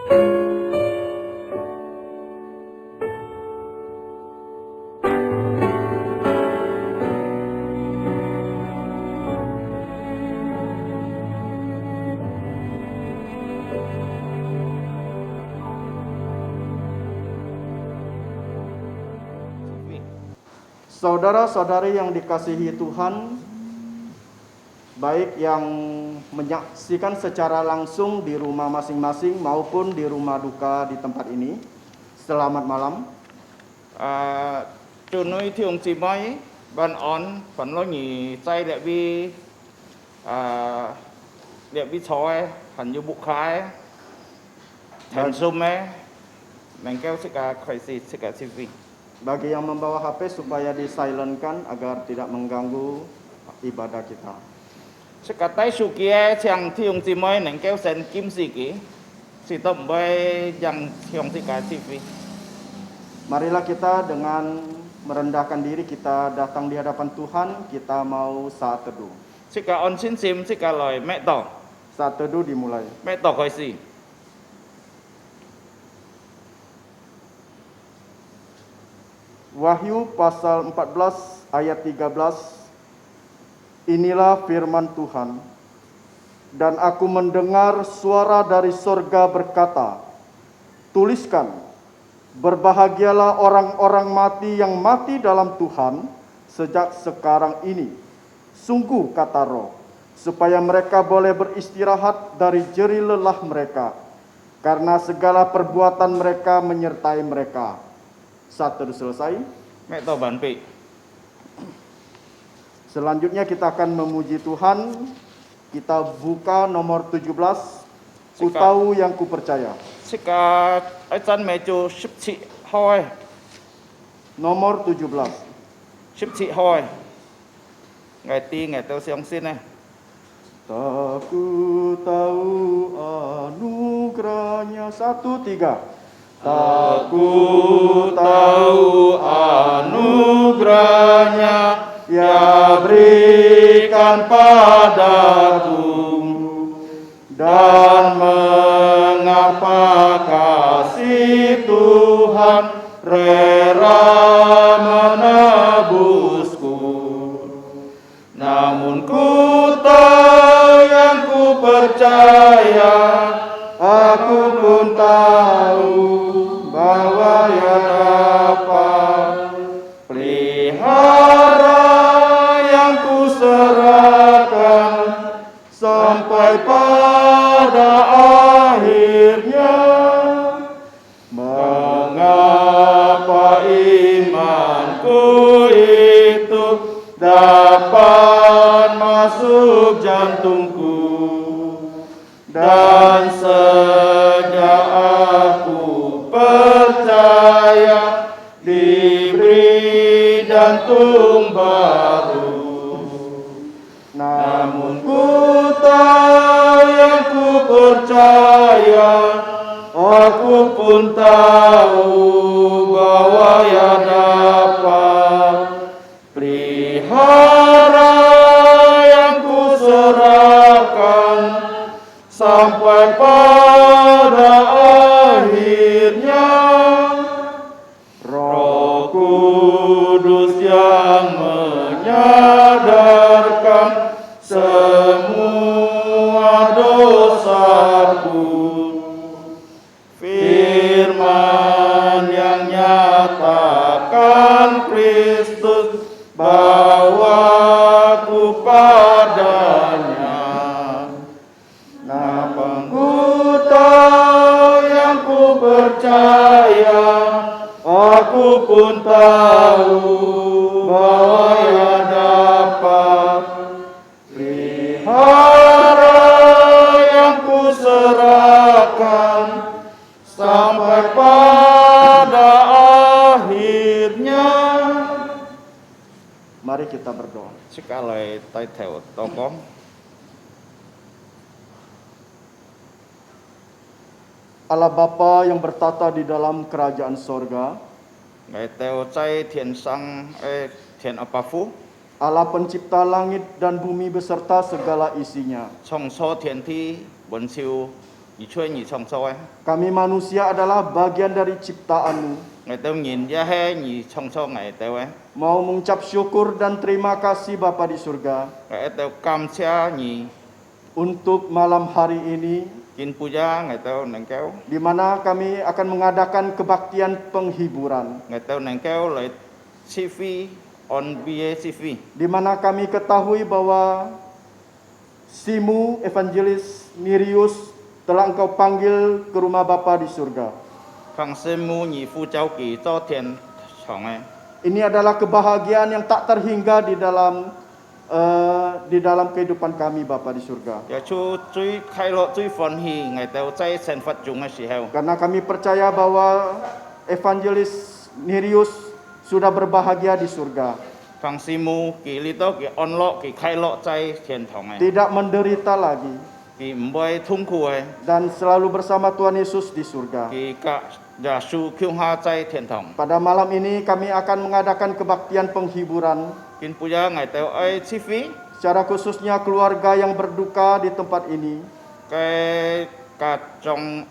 Saudara-saudari yang dikasihi Tuhan, baik yang menyaksikan secara langsung di rumah masing-masing maupun di rumah duka di tempat ini, selamat malam. Trưa nay thì ông chị mới ban on phần lo nhì say để bị soi phần như bụng khai thành zoom mình kêu sẽ cả krisis sẽ cả CV. Bagi yang membawa HP supaya di-silentkan agar tidak mengganggu ibadah kita. Sẽ cả tay su kia chẳng thì ông chị mới mình kêu sen kim gì kì si tôm bay yang ông sẽ cả CV. Marilah kita dengan merendahkan diri kita datang di hadapan Tuhan, kita mau saat teduh. Sẽ cả on xin sim sẽ cả lời mẹ tỏ. Saat teduh dimulai. Mẹ tỏ khỏi gì. Wahyu pasal 14 ayat 13. Inilah firman Tuhan. Dan aku mendengar suara dari sorga berkata, tuliskan, berbahagialah orang-orang mati yang mati dalam Tuhan sejak sekarang ini. Sungguh kata Roh, supaya mereka boleh beristirahat dari jerih lelah mereka, karena segala perbuatan mereka menyertai mereka. Satu selesai. Mẹ tỏ bản vị. Selanjutnya kita akan memuji Tuhan. Kita buka nomor 17. Ku tahu yang ku percaya. Sika chân mẹ chú ship chị hoi. Nomor 17. Ship chị hoi. Ngày ti ngày tao siang xin này. Tak ku tahu anugerahnya. 1, 3. Tak ku tahu anugerahnya ya berikan padaku, dan mengapa kasih Tuhan rela menebusku. Namun ku tahu yang ku percaya, aku pun tahu bahwa ia dapat pelihara yang ku serahkan sampai pada akhirnya. Mengapa imanku itu dapat masuk jantungku, dan sejak aku percaya diberi jantung baru. Namun ku tahu yang ku percaya, aku pun tahu bahwa ia dapat pelihara yang ku serahkan sampai pada akhirnya. Roh Kudus yang menyadarkan semua dosaku, firman yang nyatakan Kristus bahwa aku padanya. Percaya, aku pun tahu bahwa ia dapat pelihara yang ku serahkan sampai pada akhirnya. Mari kita berdoa. Sekali tay theo tokong. Allah Bapa yang bertata di dalam kerajaan sorga, Ngài theo chay thiền sang thiền apafu. Allah pencipta langit dan bumi beserta segala isinya. Trong so thiền thi bẩn siêu nhị chuối nhị song soi Kami manusia adalah bagian dari ciptaan-Mu. ngày tao nhìn ra he nhị song soi ngày tao ấy Mau mengucap syukur dan terima kasih Bapa di surga ngày tao cam chia nhị untuk malam hari ini kin puja ngày tao neng kéo di mana kami akan mengadakan kebaktian penghiburan, ngày tao neng kéo lại chi phi on bia chi phi di mana kami ketahui bahwa Simu Evangelis Nerius telah Engkau panggil ke rumah Bapa di surga. phang sinh mu nhị phu cháu kỳ cho tiền chồng ấy Ini adalah kebahagiaan yang tak terhingga di dalam kehidupan kami Bapa di surga. ya chú truy khai lộ truy phấn hỉ ngày tao chay sen phật chúng ấy xì heo Karena kami percaya bahwa Evangelis Nerius sudah berbahagia di surga, phang sinh mu kỳ lý tao kỳ on lộ kỳ khai lộ chay tiền chồng ấy tidak menderita lagi, kỳ mbay thung khu ấy dan selalu bersama Tuhan Yesus di surga. kỳ cả giả su kêu ha chay tiền chồng Pada malam ini kami akan mengadakan kebaktian penghiburan, kin puja ngày tao ấy chi phí secara khususnya keluarga yang berduka di tempat ini. cái cả trong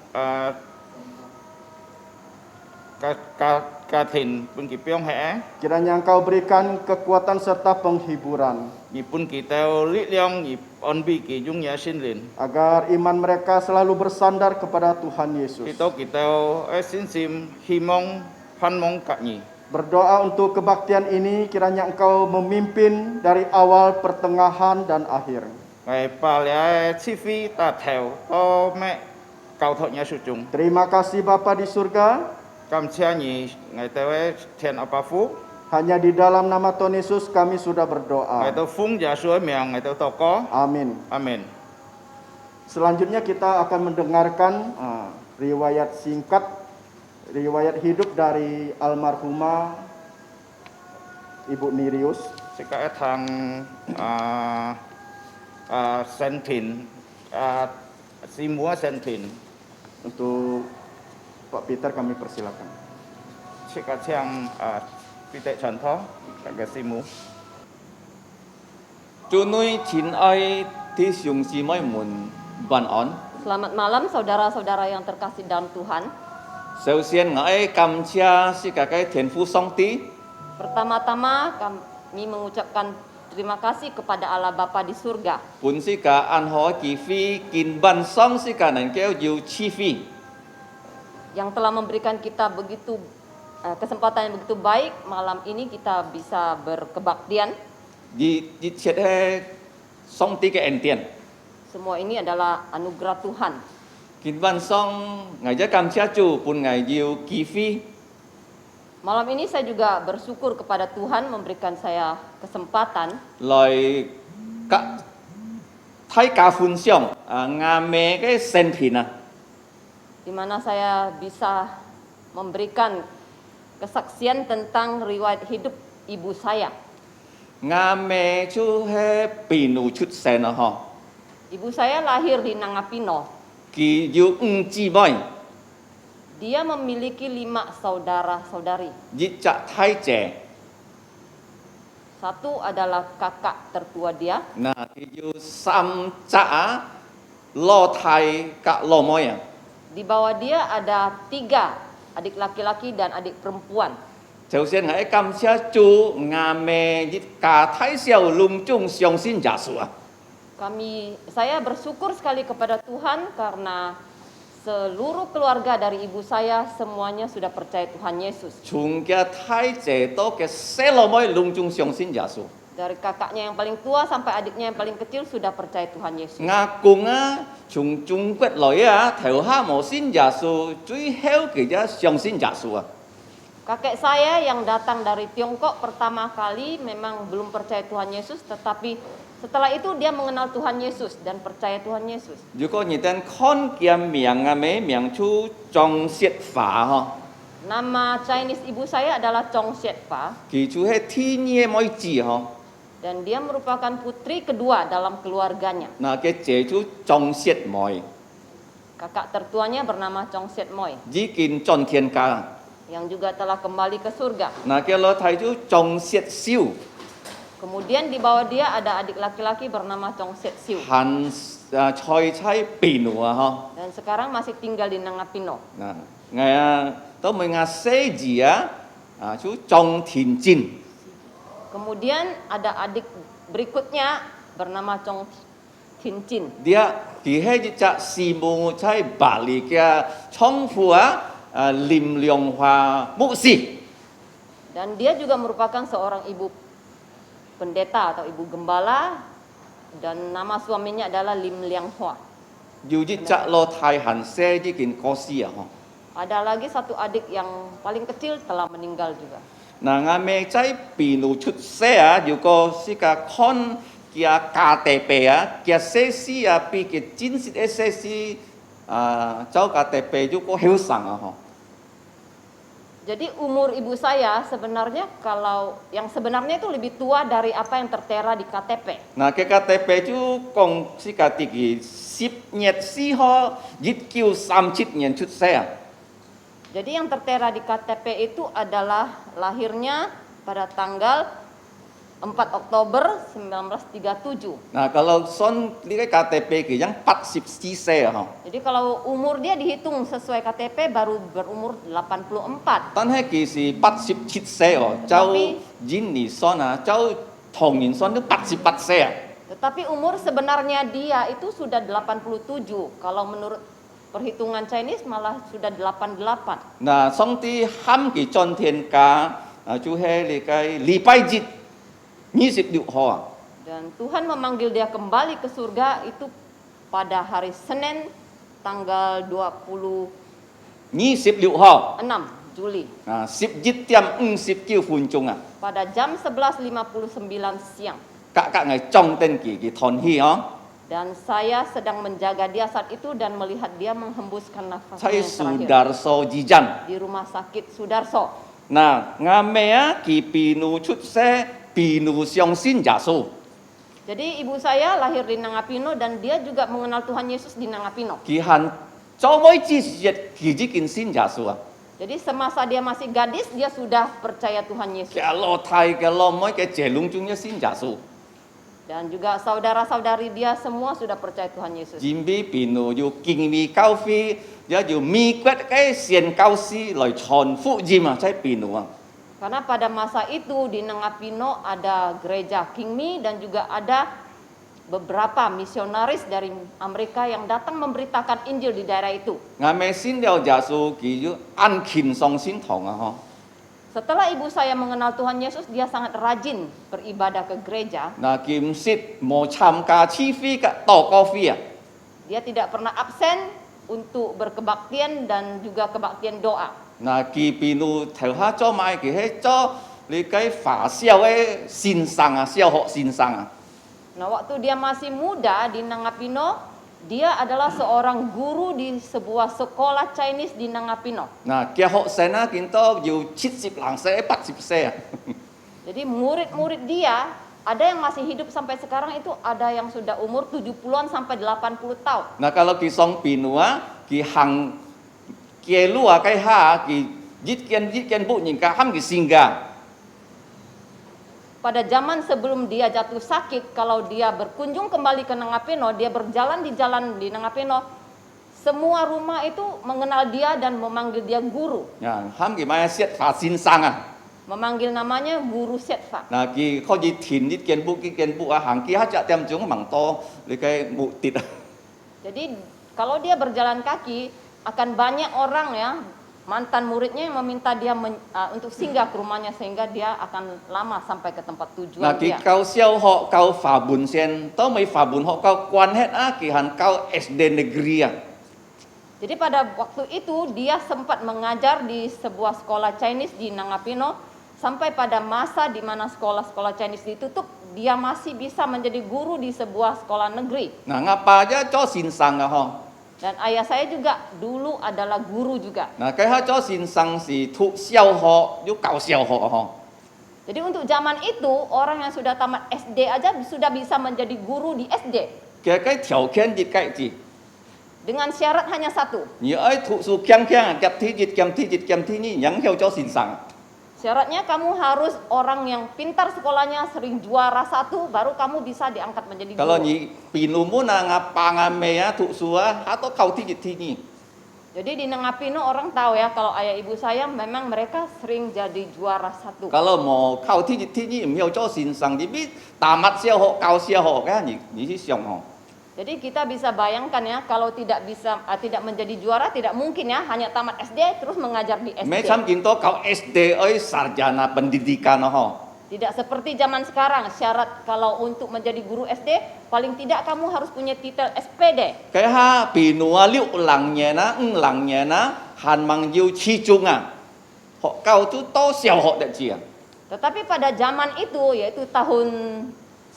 cả thìn pun kỳ piong hẽ Kiranya Engkau berikan kekuatan serta penghiburan, nhị pun kỳ tao lý liang nhị on bi kỳ dung ya xin liền agar iman mereka selalu bersandar kepada Tuhan Yesus. kỳ tao ấy xin sim hi mong phan mong cả nhị Berdoa untuk kebaktian ini, kiranya Engkau memimpin dari awal, pertengahan, dan akhir. ngày pa lẽ chi phí ta theo to mẹ cầu thọ nhà sử dụng Terima kasih Bapa di surga, cam chia nhị ngày tao ấy thiền apa phú hanya di dalam nama Tuhan Yesus kami sudah ngày berdoa. tao phung giả suối miệng ngày tao có Amin. amen Selanjutnya kita akan mendengarkan riwayat singkat, riwayat hidup dari almarhumah Ibu Nerius. sẽ có thằng sen thìn si múa sen thìn Untuk Pak Peter kami persilakan. sẽ có thằng pi tệ trần thó cái si múa Chúa nuôi chín ai thi sung si mai mun ban on. Selamat malam saudara-saudara yang terkasih dalam Tuhan. Đầu tiên ngài cảm chia si cả cái thiên phu song tí. Pertama-tama kami mengucapkan terima kasih kepada Allah Bapa di surga Pun si cả an ho chi phi kin ban song si cả nan kêu yu chi phi. yang telah memberikan kita begitu kesempatan yang begitu baik malam ini kita bisa berkebaktian. Di triệt he song tí cái en tiền. Semua ini adalah anugerah Tuhan. Kin ban song ngàiจะcảm chia chủ pun ngài yu chi phi. Malam ini saya juga bersyukur kepada Tuhan memberikan saya kesempatan Lời cả thay cả phun xiong ngà mê cái sen thìn di mana saya bisa memberikan kesaksian tentang riwayat hidup ibu saya. ngà mê chú he bì nụ chút sen ho. Ibu saya lahir di Nangapino. Kỳ yu chi boy. Dia memiliki 5 saudara-saudari. Di chạ thay trẻ. Satu adalah kakak tertua dia. Nah, thì yu sam chạ lo thay cả lo moy à. Di bawah dia ada 3 adik laki-laki dan adik perempuan. Đầu tiên ngài cảm chia chủ ngà mê di cả thay xiao lung chung xiong xin giả sủa. Saya bersyukur sekali kepada Tuhan karena seluruh keluarga dari ibu saya semuanya sudah percaya Tuhan Yesus. Chung kia thay trẻ to cái xe lo moy lung chung xiong xin giả sủa. Dari kakaknya yang paling tua sampai adiknya yang paling kecil sudah percaya Tuhan Yesus. Ngà cùng chung chung quyết lối theo ha mo xin giả sủa, truy heo cái giá xiong xin giả sủa. Kakek saya yang datang dari Tiongkok pertama kali memang belum percaya Tuhan Yesus, tetapi setelah itu dia mengenal Tuhan Yesus dan percaya Tuhan Yesus.如果你等看见名咩名出trong siết phá ho. Nama Chinese ibu saya adalah Chong Siet Fa Kỳ chú hết thi nhiên mọi gì ho. dan dia merupakan putri kedua dalam keluarganya. Nah cái chế chú trong siết mọi. Kakak tertuanya bernama Chong Siet Moi Dĩ kinh tròn thiên ca. yang juga telah kembali ke surga. Nah cái lo thay chú trong siết siêu. Kemudian di bawah dia ada adik laki-laki bernama Chong Siet Siu. Hắn 菜菜邊喎嗬。 dan sekarang masih tinggal di Nangapino. Nah, ngaya tao mới ngà xe gì á, chú Trong Thiền Jin. Kemudian ada adik berikutnya bernama Chong Thin Chin. Dia kihai ji cha si mu chai Bali kia Chong Hua Lim Leong Hoa Mu Si. Dan dia juga merupakan seorang ibu pendeta atau ibu gembala dan nama suaminya adalah Lim Liang Hoa. Yu ji cha lo thai han xe ji kin ko si à ho. Ada lagi satu adik yang paling kecil telah meninggal juga. Nah, ngà mẹ chai pi nu chút xe à, yu ko si ka con kia KTP à, kia xe si à, pi kia chính sĩ xe si cháu KTP yu ko hiếu sang à ho. Jadi umur ibu saya sebenarnya kalau yang sebenarnya itu lebih tua dari apa yang tertera di KTP. Nah, cái KTP chú con si cả tiki 10 nhiệt si ho yết kiêu 37 年出世啊。 Jadi yang tertera di KTP itu adalah lahirnya pada tanggal 4 Oktober 1937. Nah, kalau son di cái KTP ki yang 84 se ha. Jadi kalau umur dia dihitung sesuai KTP baru berumur 84. Tan hai ki si 87 se oh, cháu Jin ni son à, cháu Thong Yin son itu 88 se à. Tetapi umur sebenarnya dia itu sudah 87. Kalau menurut perhitungan Chinese malah sudah 88. Nah, song ti ham ki chon thiên ca chú he li cái li bai jit 26 ho à. Dan Tuhan memanggil dia kembali ke surga itu pada hari Senin tanggal 26 26 ho. Juli. Nah, 10 tiam 49 phun chung à. Pada jam 11.59 siang. Kak ngai trong tên ki thon hi ho. Dan saya sedang menjaga dia saat itu dan melihat dia menghembuskan nafasnya Chai yang terakhir Sudarso Jijan. di rumah sakit Sudarso. Nah, ngamea ki pinu chút xe pinu xiong xin giả su. Jadi ibu saya lahir di Nangapino dan dia juga mengenal Tuhan Yesus di Nangapino. Ki han cho mỗi chi yết ki ji kin xin giả su à. Jadi semasa dia masih gadis dia sudah percaya Tuhan Yesus. Cái lo thai cái lo mỗi cái trẻ lung chung xin giả su. Dan juga saudara-saudari dia semua sudah percaya Tuhan Yesus. Jimbi pinu yu kinh mi cao phi, ya yu mi quét cái xiên cao si lòi tròn phụ jim à, chai pinu à. Karena pada masa itu di Nangapino ada gereja Kingmi dan juga ada beberapa misionaris dari Amerika yang datang memberitakan Injil di daerah itu. Ngame xin liao giả su ki yu an kin song xin thong à ho. Setelah ibu saya mengenal Tuhan Yesus, dia sangat rajin beribadah ke gereja. Nah, kim sit mo cham ka chi phi ka to ko phi à. Dia tidak pernah absen untuk berkebaktian dan juga kebaktian doa. Nah, kỳ pinu theo ha cho mai ki he cho li cái phá xiao cái xin sang à, xiao họ xin sang à. Nah, waktu dia masih muda di Nangapino, dia adalah seorang guru di sebuah sekolah Chinese di Nangapino. Nah, kia họ sen á kiến to yu 70 lang se 80 se à. Jadi murid-murid dia ada yang masih hidup sampai sekarang itu ada yang sudah umur 70-an sampai 80 tahun. Nah, kalau ki song pinu á ki hang kia lu à cái ha ki jit kian bu nhìn ka ham ki singa. Pada zaman sebelum dia jatuh sakit, kalau dia berkunjung kembali ke Nangapino, dia berjalan di jalan di Nangapino, semua rumah itu mengenal dia dan memanggil dia guru. Nah, ham ki mai siat phá xin sang à. Memanggil namanya Guru Setfa. Nah, ki kho ji thin jit kian bu à hang ki ha cha tem chung mang to li cái bu tit. Jadi kalau dia berjalan kaki, akan banyak orang ya, mantan muridnya yang meminta dia untuk singgah ke rumahnya sehingga dia akan lama sampai ke tempat tujuan Nah, dia. ki kau xiao họ kau phá bun sen, to mai phá bun họ kau quan hết á ki han kau SD negeri à. Jadi pada waktu itu dia sempat mengajar di sebuah sekolah Chinese di Nangapino sampai pada masa di mana sekolah-sekolah Chinese ditutup, dia masih bisa menjadi guru di sebuah sekolah negeri. Nah, ngapa aja cho xin sang à ho. Dan ayah saya juga dulu adalah guru juga. Nah, cái ha cho xin sang si thu xiao họ, yu kau xiao họ ho. Jadi untuk zaman itu orang yang sudah tamat SD aja sudah bisa menjadi guru di SD. Cái条件gì cái gì. Dengan syarat hanya satu. Như ấy thu su kiang kiang, kẹp thi dịch kiam thi ni, yang hiao cho xin sang. Syaratnya kamu harus orang yang pintar sekolahnya, sering juara 1, baru kamu bisa diangkat menjadi Kalau guru. ni pinumu na ngapangame ya tu sua atau kau tinggi. Jadi di Nangapino orang tahu ya kalau ayah ibu saya memang mereka sering jadi juara 1. Kalau mau kau tinggi, mau cho sin sang di bi tamat sia ho kau sia ho kan ni si siang ho. Jadi kita bisa bayangkan ya kalau tidak tidak menjadi juara tidak mungkin ya hanya tamat SD terus mengajar di SD. Macam kinto kau SD oi sarjana pendidikan ho. Tidak seperti zaman sekarang syarat kalau untuk menjadi guru SD paling tidak kamu harus punya titel SPD. Cái ha pinua liu langnya na han mang yu chi chung à. Họ kau tu to xiao họ de chi à. Tetapi pada zaman itu yaitu tahun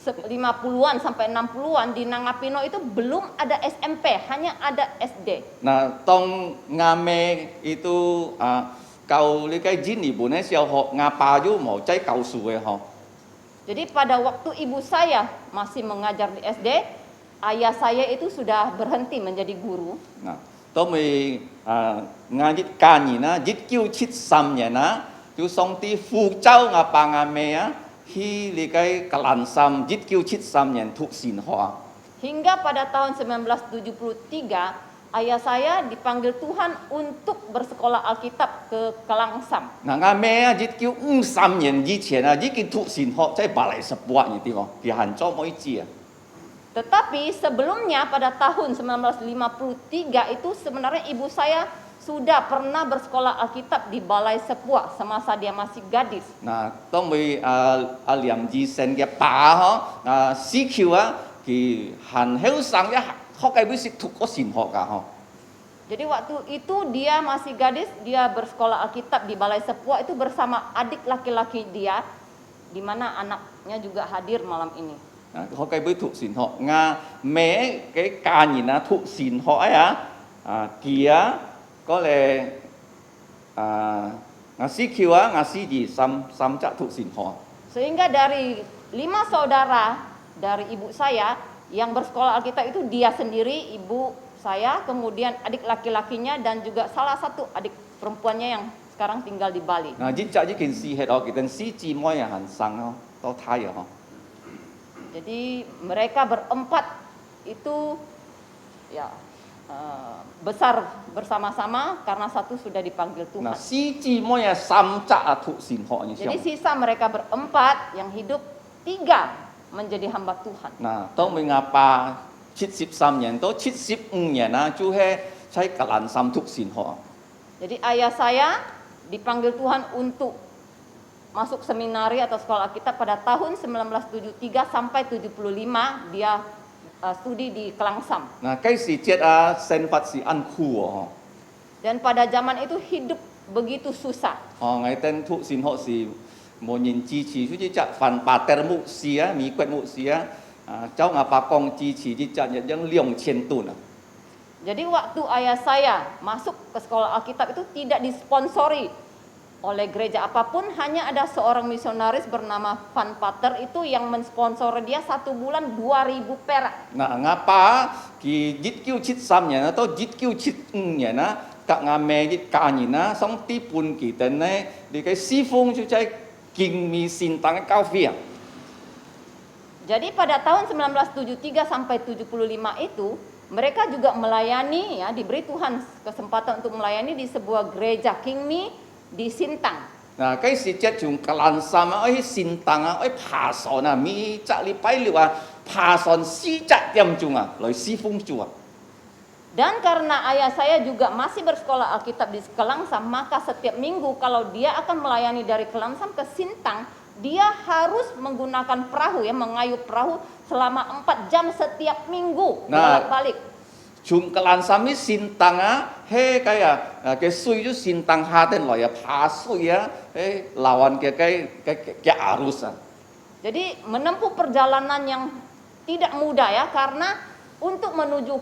50-an sampai 60-an di Nangapino itu belum ada SMP, hanya ada SD. Nah, tong ngame itu kau li cái jin ibu ne xiao họ ngapa yu mau cai kau su ho. Jadi pada waktu ibu saya masih mengajar di SD, ayah saya itu sudah berhenti menjadi guru. Nah, to mi ngajit kan na jit kiu chit sam nya na tu song ti fu chao ngapa ngame ya hi li cái kalan sam jit kiu chit sam nya thu sin ho. Hingga pada tahun 1973, ayah saya dipanggil Tuhan untuk bersekolah Alkitab ke Kelangsam. Nah, ngame jit kiu 3年以前jit kiu thu sin ho cai balai sebuah ni ti mo. Ki han cho moi chi. Tetapi sebelumnya pada tahun 1953 itu sebenarnya ibu saya sudah pernah bersekolah Alkitab di Balai Sepuak semasa dia masih gadis. Nah, tong mi liam ji sen ke pa ho si kiu ki han heu sang ya ho kai bi si thu ko sin ho ka ho. Jadi waktu itu dia masih gadis, dia bersekolah Alkitab di Balai Sepuak itu bersama adik laki-laki dia, di mana anaknya juga hadir malam ini. Ho kai bi thu sin ho nga me cái ca nhìn na thu sin ho ya kia có lẽ nga si kiu nga si ji sam cha thu sin ho. Sehingga dari 5 saudara dari ibu saya yang bersekolah Alkitab itu dia sendiri, ibu saya, kemudian adik laki-lakinya dan juga salah satu adik perempuannya yang sekarang tinggal di Bali. Nah, ji cha ji kin si het ho ki den si ji mo ya han sang ho to thai ho. Jadi mereka berempat itu ya besar bersama-sama karena satu sudah dipanggil Tuhan. Nah, si ji mo ya sam cha thu sin ho ni Jadi siang. sisa mereka berempat yang hidup 3 menjadi hamba Tuhan. Nah, tong mi ngapa 73 年到75年就係在格蘭三讀先學。 Jadi ayah saya dipanggil Tuhan untuk masuk seminari atau sekolah Alkitab pada tahun 1973 sampai 75 dia studi di Kelangsam. Nah, 嗰時節生活是安苦哦。 Dan pada zaman itu hidup begitu susah. 哦，我等讀先學是冇人支持，所以只份pater牧師美國牧師 cháu ngapa kong cici di cat yang 2000 tun. Jadi waktu ayah saya masuk ke sekolah Alkitab itu tidak disponsori oleh gereja apapun, hanya ada seorang misionaris bernama Van Pater itu yang mensponsori dia 1 bulan 2000 perak. Nah, ngapa ki jit kiu chit sam nya atau jit kiu chit nya na kak ngame jit ka ni na song ti pun ki ten ne di cái si phung chu chai king mi sin tang cao phia. Jadi pada tahun 1973 sampai 75 itu mereka juga melayani ya, diberi Tuhan kesempatan untuk melayani di sebuah gereja Kingmi di Sintang. Nah, cái si jet chung kalan sama oi sin tang oi pa son mi cha li pai li pa son si cha tiam chung loi si phung chu. Dan karena ayah saya juga masih bersekolah Alkitab di Kelangsam, maka setiap minggu kalau dia akan melayani dari Kelangsam ke Sintang, dia harus menggunakan perahu ya, mengayuh perahu selama 4 jam setiap minggu bolak-balik. Chung kalan sami sintang he kayak cái suy ju sintang haten lo ya pa suy ya lawan cái arus. Jadi menempuh perjalanan yang tidak mudah ya, karena untuk menuju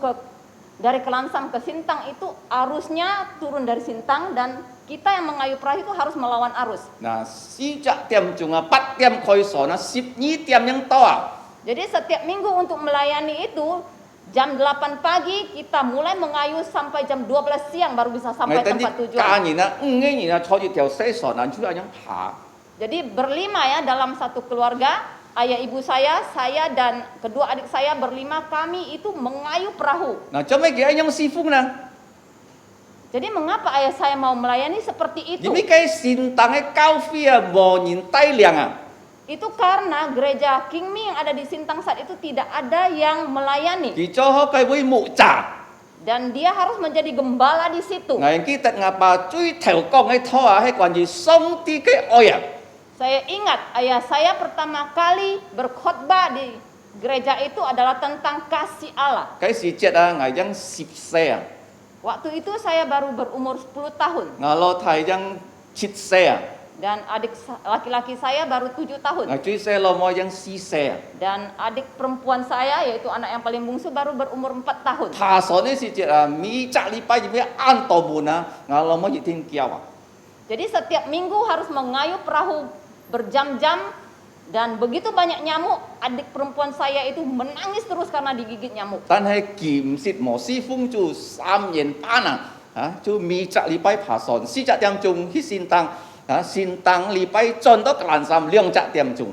dari Kelansam ke Sintang itu arusnya turun dari Sintang dan kita yang mengayuh perahu itu harus melawan arus. Nah, si cak tiam cunga 4 tiam koi sona 12 tiam yang toa. Jadi setiap minggu untuk melayani itu Jam 8 pagi kita mulai mengayuh sampai jam 12 siang baru bisa 我 sampai 等啲 tempat 家 tujuan. 人啊、5個人啊坐住條西船啊，出嚟樣爬。 Jadi berlima ya dalam satu keluarga, ayah ibu saya dan kedua adik saya berlima kami itu mengayuh perahu. 嗱，做咩嘅樣師傅呢？ Jadi mengapa ayah saya mau melayani seperti itu? 因為嘅善當嘅教會啊，無人帶領啊， Itu karena gereja King Mi yang ada di Sintang saat itu tidak ada yang melayani 佢做好嘅會木扎。 dan dia harus menjadi gembala di situ. 我記得我爸最頭講嘅拖啊，係關於上帝嘅愛啊。 Saya ingat ayah saya pertama kali berkhotbah di gereja itu adalah tentang kasih Allah. 嗰時節啊，我樣10歲啊， Waktu itu saya baru berumur 10 tahun 我老太樣7歲啊， dan adik laki-laki saya baru 7 tahun 我最細老母樣4歲啊。 dan adik perempuan saya yaitu anak yang paling bungsu baru berumur 4 tahun. 爬山嘅時節啊，每隻禮拜要按道門啊，我老母一天叫啊。 Jadi setiap minggu harus mengayuh perahu berjam-jam dan begitu banyak nyamuk, adik perempuan saya itu menangis terus karena digigit nyamuk. 但係劍舌無師風就3年半啊，就每隻禮拜爬山4隻點鐘去善當善當禮拜轉到蘭山2隻點鐘。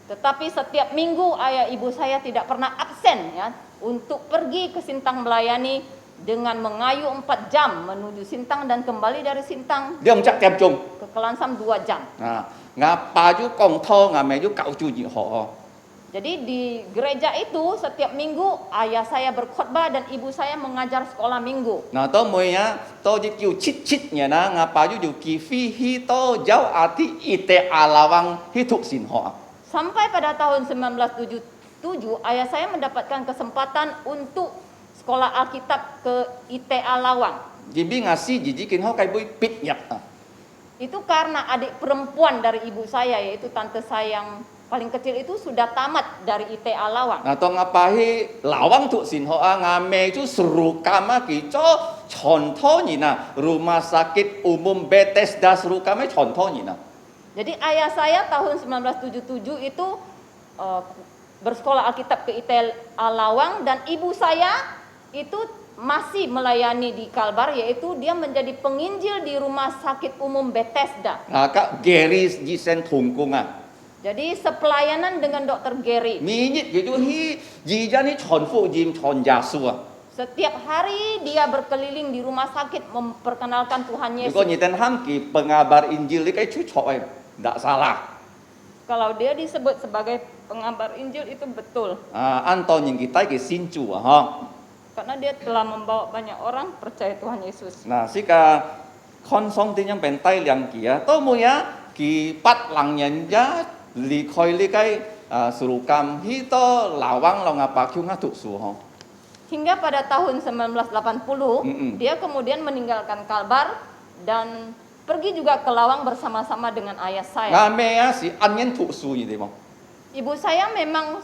Tetapi setiap minggu ayah ibu saya tidak pernah absen ya untuk pergi ke Sintang melayani dengan mengayuh 4 jam menuju Sintang dan kembali dari Sintang 2隻點鐘 ke Kelansam 2 jam. 我爸要講拖，我妹要教住如何。 Jadi di gereja itu setiap minggu ayah saya berkhotbah dan ibu saya mengajar sekolah minggu. 到每啊，到啲叫7年啊，我爸要寄飛去到有阿啲一地阿拉王去讀神學啊。 Sampai pada tahun 1977 ayah saya mendapatkan kesempatan untuk sekolah Alkitab ke ITA Lawang. 因為我4字之前學計會畢業啊。 Itu karena adik perempuan dari ibu saya yaitu tante saya yang paling kecil itu sudah tamat dari ITA Lawang. 當我爸去lawang 讀神學啊，我妹就Surukam啊，佢做contoh人啊，Rumah Sakit Umum Bethesda Surukam contoh人啊。 Jadi ayah saya tahun 1977 itu bersekolah Alkitab ke ITA Lawang dan ibu saya itu masih melayani di Kalbar yaitu dia menjadi penginjil di Rumah Sakit Umum Bethesda. Kak Gary Jisen Tungkung ah. Jadi sepelayanan dengan Dokter Gary. Minit gitu hi, jijan ni chonfu jim chon Yesus ah. Setiap hari dia berkeliling di rumah sakit memperkenalkan Tuhan Yesus. Kalau nyeten ham ki pengabar Injil ni kai cucok tidak salah. Kalau dia disebut sebagai pengabar Injil itu betul. Anton yang kita ki sincu ah. Karena dia telah membawa banyak orang percaya Tuhan Yesus. Nah, sika konsong tin yang pentai liang kia, to mu ya ki pat lang nhân ya li khoi li kai Surukam hi to lawang lo ngapa kyu ngatuk su ho. Hingga pada tahun 1980 dia kemudian meninggalkan Kalbar dan pergi juga ke Lawang bersama-sama dengan ayah saya. Ngame ya si anyen tuk su ni demo. Ibu saya memang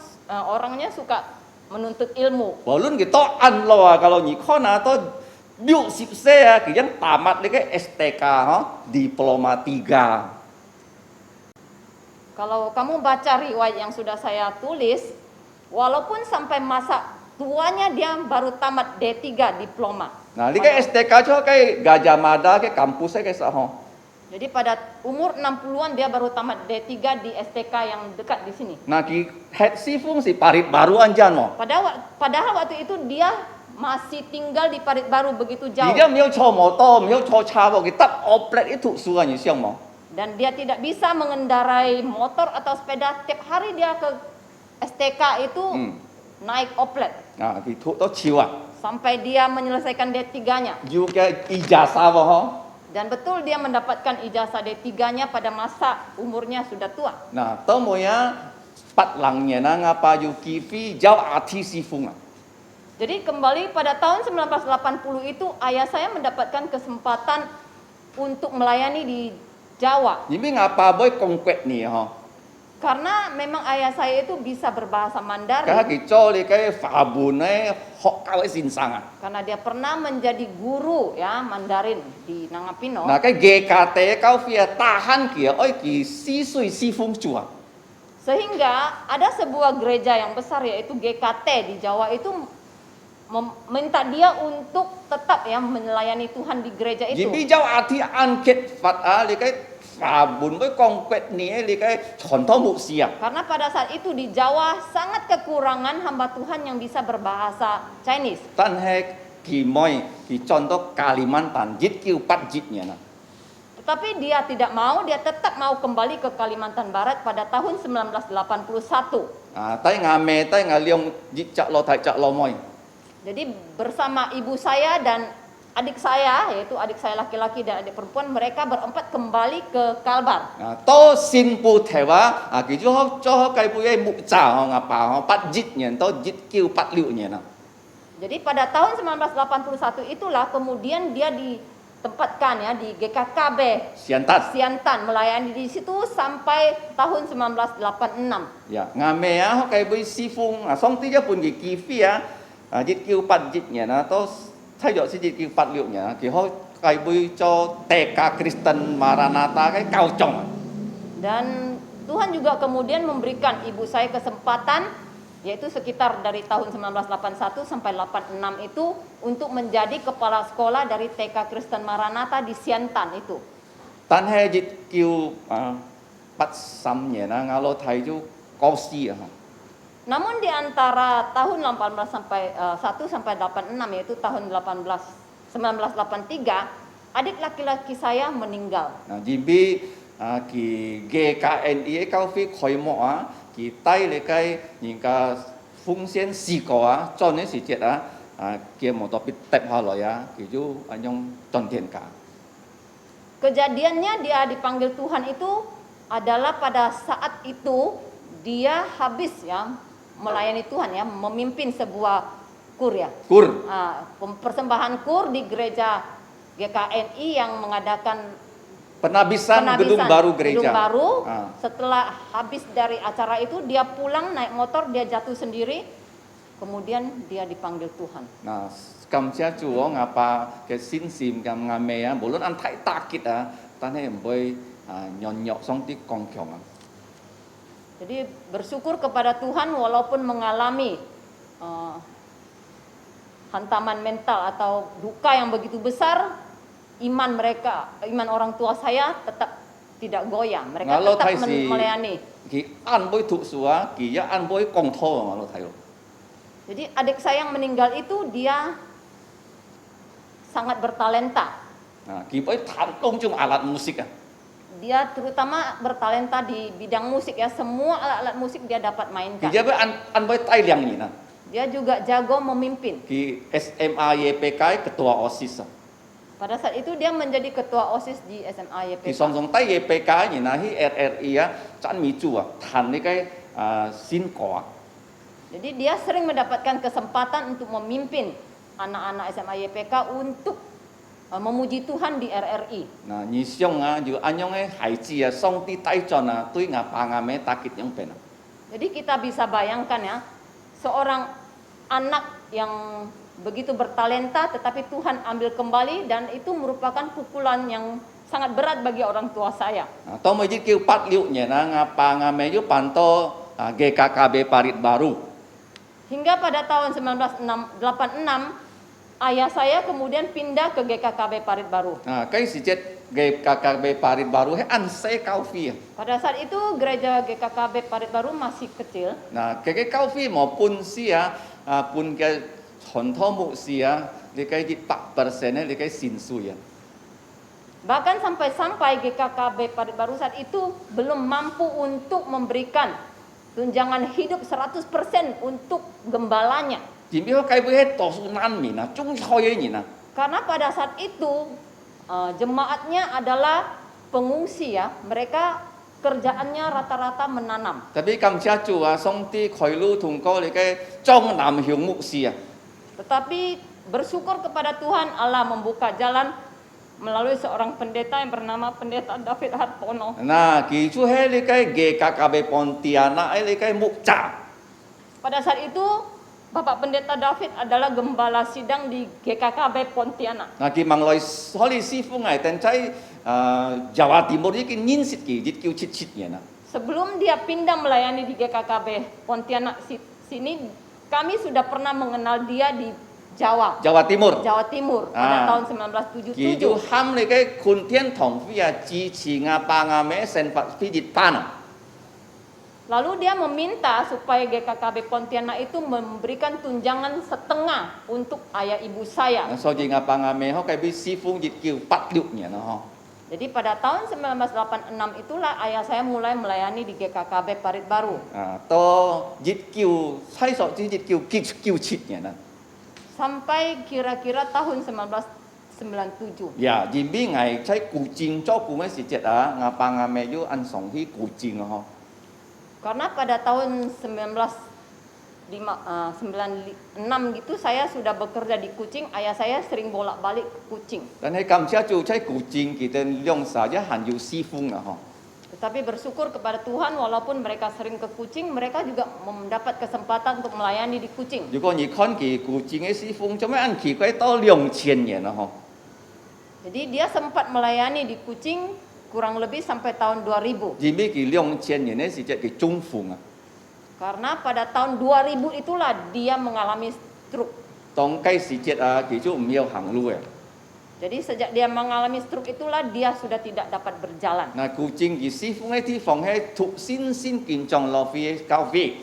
orangnya suka menuntut ilmu. Walaupun kita an lo kalau nyikona to biu sip se ki yang tamat ni kai STK ho, diploma 3. Kalau kamu baca riwayat yang sudah saya tulis, walaupun sampai masa tuanya dia baru tamat D3 diploma. Nah, ni kai STK cho kai Gajah Mada kai kampus kai sa ho. Jadi pada umur 60-an dia baru tamat D3 di STK yang dekat di sini. Nah, ki head sifung si parit baru anjan mo. Padahal waktu itu dia masih tinggal di Parit Baru begitu jauh. Dia miao cho motor, miao cho chavo ki tap oplet itu suan ni siang mo. Dan dia tidak bisa mengendarai motor atau sepeda. Tiap hari dia ke STK itu naik oplet. Nah, ki tu to chiwa. Sampai dia menyelesaikan D3-nya. Juga ijazah mo ho. Dan betul dia mendapatkan ijazah D3-nya pada masa umurnya sudah tua. Nah, to mo ya pat langnya na ngapa yu kifi jau ati sifung. Jadi kembali pada tahun 1980 itu ayah saya mendapatkan kesempatan untuk melayani di Jawa. Ini ngapa boy kongkwet ni ho. Karena memang ayah saya itu bisa berbahasa Mandarin. Kah ki cho li kai fabune hok kawai sinsangan. Karena dia pernah menjadi guru ya Mandarin di Nangapino. Nah, kai GKT kau via tahan kia oi ki si sui si fung chua. Sehingga ada sebuah gereja yang besar yaitu GKT di Jawa itu meminta dia untuk tetap ya melayani Tuhan di gereja itu. Vì giáo thì an kết Phật li cái phà bún với con quẹt ní li cái chọn thó mục xì Karena pada saat itu di Jawa sangat kekurangan hamba Tuhan yang bisa berbahasa Chinese. tan he kỳ môi kỳ chọn thó Kalimantan jit kiu pat jit nhỉ na. Tetapi dia tidak mau, dia tetap mau kembali ke Kalimantan Barat pada tahun 1981. Tai ngà mè tai ngà liong jit cak lo thai cak lo môi. Jadi bersama ibu saya dan adik saya, yaitu adik saya laki-laki dan adik perempuan, mereka berempat kembali ke Kalbar. To xin pu thề wa kỳ chú ho cho cái bu ai mục chảo ngà pa ho pat jit nhỉ to jit kiu pat liu nhỉ na. Jadi pada tahun 1981 itulah kemudian dia ditempatkan ya di GKKB Siantan melayani di situ sampai tahun 1986. Ya, ngà mè ho cái bu si phung song ti ja pun kỳ kỳ phi jit kiu pat jit nhỉ na to thay đổi si jit kiu pat liu nhỉ kỳ ho cái bu cho TK Kristen Maranatha cái cao trọng. Dan Tuhan juga kemudian memberikan ibu saya kesempatan yaitu sekitar dari tahun 1981 sampai 86 itu untuk menjadi kepala sekolah dari TK Kristen Maranatha di Siantan itu. Tan he jit kiu pat sam nhỉ na ngà lo thai chú cao si Namun di antara tahun 18 sampai 1 sampai 86 yaitu tahun 1983 adik laki-laki saya meninggal. Jimbi kỳ GKNI cao phi khoi mo kỳ tay le cái những cái phong sen si ko cho nên si chết kia một topik tep ha lo ya kỳ chú anh nhong tròn tiền cả. Kejadiannya dia dipanggil Tuhan itu adalah pada saat itu dia habis ya melayani Tuhan ya, memimpin sebuah kur ya. Kur. Persembahan kur di gereja GKNI yang mengadakan Penabisan gedung baru gereja. Gedung baru. Setelah habis dari acara itu dia pulang naik motor, dia jatuh sendiri. Kemudian dia dipanggil Tuhan. Nah, kam sia chu ngapa ke sin sim kam ngame bolon an thai takit tan he boy nyon nyok song ti kong kyong. Jadi bersyukur kepada Tuhan walaupun mengalami hantaman mental atau duka yang begitu besar, iman orang tua saya tetap tidak goyah. Mereka tetap melayani. Ki an boy thuk sua, ki ya an boy kong tho ngalo thai. Jadi adik saya yang meninggal itu dia sangat bertalenta. Nah, ki boy tham kong chung alat musik Dia terutama bertalenta di bidang musik ya, semua alat-alat musik dia dapat mainkan. Ki boy an boy tai liang ni na. Dia juga jago memimpin. Ki SMA YPK ketua OSIS. Pada saat itu dia menjadi ketua OSIS di SMA YPK. Ki song song tai YPK ni na hi RRI chan mi chu tan ni cái sin ko. Jadi dia sering mendapatkan kesempatan untuk memimpin anak-anak SMA YPK untuk memuji Tuhan di RRI. Nah, ni xiong ju anyong hai ji song ti tai chon tui nga pa nga me takit yang pen. Jadi kita bisa bayangkan ya, seorang anak yang begitu bertalenta tetapi Tuhan ambil kembali dan itu merupakan pukulan yang sangat berat bagi orang tua saya. To mo ji kiu pat liu nya na nga pa nga me ju pan to GKKB Parit Baru. Hingga pada tahun 1986 ayah saya kemudian pindah ke GKKB Parit Baru. Nah, cái si jet GKKB Parit Baru he an se cao phi. Pada saat itu gereja GKKB Parit Baru masih kecil. Nah, cái cao phi mo pun si pun cái chon tho mu si li cái ji 8% li cái sin su ya. Bahkan sampai GKKB Parit Baru saat itu belum mampu untuk memberikan tunjangan hidup 100% untuk gembalanya. Jimbi ho kai bu he to su nan mi na chung choi ni na. Karena pada saat itu jemaatnya adalah pengungsi ya. Mereka kerjaannya rata-rata menanam. Tapi kam sia chu song ti khoi lu thung ko li cái trong nam hyung mu si Tetapi bersyukur kepada Tuhan, Allah membuka jalan melalui seorang pendeta yang bernama Pendeta David Hartono. Nah, ki chu he li cái GKKB Pontianak li cái mu cha. Pada saat itu Bapak Pendeta David adalah gembala sidang di GKKB Pontianak. Nah, ki mang loi holi si fu ngai ten chai Jawa Timur ki nin sit ki jit kiu chit chit nya na. Sebelum dia pindah melayani di GKKB Pontianak sini, kami sudah pernah mengenal dia di Jawa, Jawa Timur. Jawa Timur pada tahun 佢要 1977. 喊你嘅坤天同飛啊，支持啊巴亞咩成法飛熱班啊， Lalu dia meminta supaya GKKB Pontianak itu memberikan tunjangan setengah untuk ayah ibu saya. 所以啊巴亞咩可計俾師傅熱叫86年咯 Jadi pada tahun 1986 itulah ayah saya mulai melayani di GKKB Parit Baru. 到熱叫西索之熱叫97年啊， Sampai kira-kira tahun 1997. 呀，而邊係喺古戰做古嘅時節啊，啊巴亞咩要按上去古戰啊 Karena pada tahun 1996 gitu saya sudah bekerja di Kuching, ayah saya sering bolak-balik ke Kuching. 但係今次做喺古戰佢哋兩曬一行要師傅啊嗬。 Tetapi bersyukur kepada Tuhan walaupun mereka sering ke Kuching, mereka juga mendapat kesempatan untuk melayani di Kuching. 如果你看佢古戰嘅師傅，做咩按奇怪到2000年啊嗬？ Jadi dia sempat melayani di Kuching kurang lebih sampai tahun 2000. 而咩佢2000年嘅時節佢中風啊， Karena pada tahun 2000 itulah dia mengalami stroke. 當雞時節啊，佢就唔要行路嘅。 Jadi sejak dia mengalami stroke itulah dia sudah tidak dapat berjalan. 嗱，古戰而師傅嘅地方係ทุ先建裝落去教會，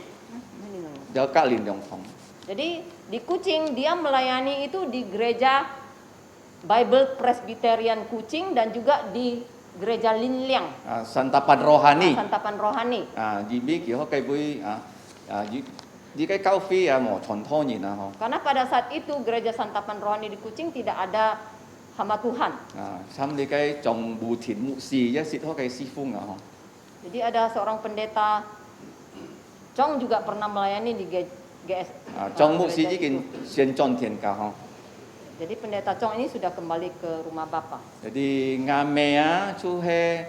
有隔連兩房。 Jadi di Kuching dia melayani itu di gereja Bible Presbyterian Kuching dan juga di gereja Linliang, 啊，santapan rohani， Santapan Rohani. 啊，而咩佢可計會而家教會啊冇傳統人啊嗬， Karena pada saat itu gereja Santapan Rohani di Kuching tidak ada hamba Tuhan. 啊，參你嘅仲無田牧師一時可計師傅啊嗬。 Jadi ada seorang pendeta Chong juga pernah melayani di GS. 啊，張牧師 gereja 已經 itu. 先裝田㗎嗬。 Jadi pendeta Chong ini sudah kembali ke rumah Bapa. Jadi ngame chú he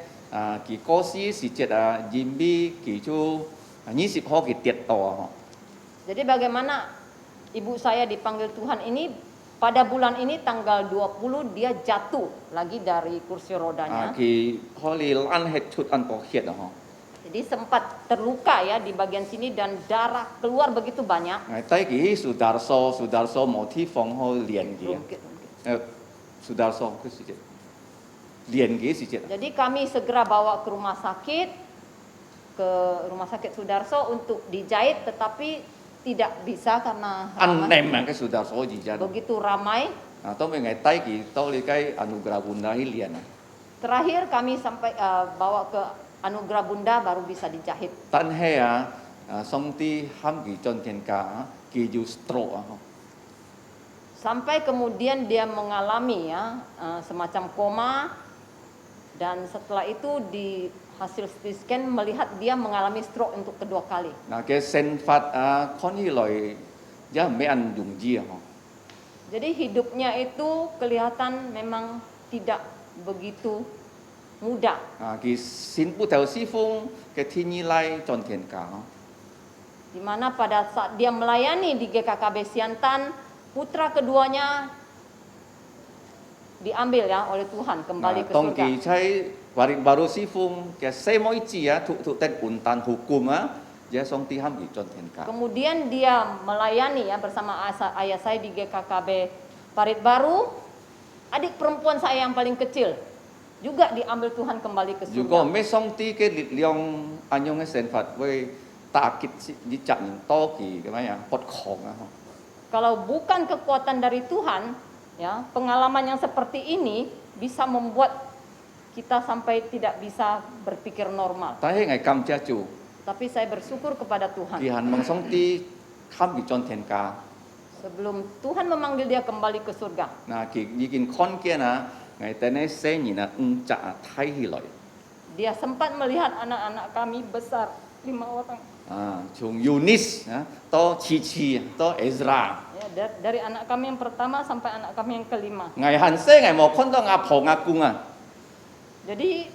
kỳ cố sĩ sĩ chết dìm bi kỳ chú 20 ho kỳ tiệt to. Jadi bagaimana ibu saya dipanggil Tuhan ini pada bulan ini tanggal 20 dia jatuh lagi dari kursi rodanya. Kỳ ho li lan hết chút ăn bỏ khiết ho. Jadi sempat terluka ya di bagian sini dan darah keluar begitu banyak. Ngày tay kỳ Sudarso một thi phòng ho liền kỳ. Sudarso cái sĩ chết. Liền kỳ sĩ chết. Jadi kami segera bawa ke rumah sakit Sudarso untuk dijahit, tetapi tidak bisa karena Ăn nem cái Sudarso gì ra. begitu ramai. Tao mấy ngày tay kỳ tao li cái Anugerah Bunda hi liền. Terakhir kami sampai bawa ke Anugerah Bunda baru bisa dijahit. Tan he song ti ham kỳ chon thiên ca kỳ ju stroke ho. Sampai kemudian dia mengalami ya semacam koma, dan setelah itu di hasil CT scan melihat dia mengalami stroke untuk kedua kali. Nah, cái sen phát con hi lòi giá mấy ăn dùng gì ho. Jadi hidupnya itu kelihatan memang tidak begitu mudah. Cái xin bu theo sư phụ cái thiên nhi lai chon thiên ca ho. Di mana pada saat dia melayani di GKKB Siantan, putra keduanya diambil ya oleh Tuhan kembali ke Tong surga. kỳ chay baru sư phụ cái xe mỗi chi thụ tên untan hukum giá song ti ham kỳ chon thiên ca. Kemudian dia melayani ya bersama ayah saya di GKKB Parit Baru. Adik perempuan saya yang paling kecil juga diambil Tuhan kembali ke Dù có surga. mấy song ti cái lực lượng anh yung cái sen phát với ta kít đi chặt những to kỳ cái mấy pot khong ho. Kalau bukan kekuatan dari Tuhan, ya pengalaman yang seperti ini bisa membuat kita sampai tidak bisa berpikir normal. Tai ngày cầm cha chủ Tapi saya bersyukur kepada Tuhan. kỳ hàn mang song ti ham kỳ chon thiên ca. Sebelum Tuhan memanggil dia kembali ke surga, Nah, kỳ như kin con kia ngày tên ấy sẽ nhìn chả thay hi lợi. dia sempat melihat anak-anak kami besar 5 orang. Chung Yunis, to Chi, to Ezra. Ya, dari anak kami yang pertama sampai anak kami yang kelima. Ngày hàn sẽ ngày một con to ngà phổ ngà cung Jadi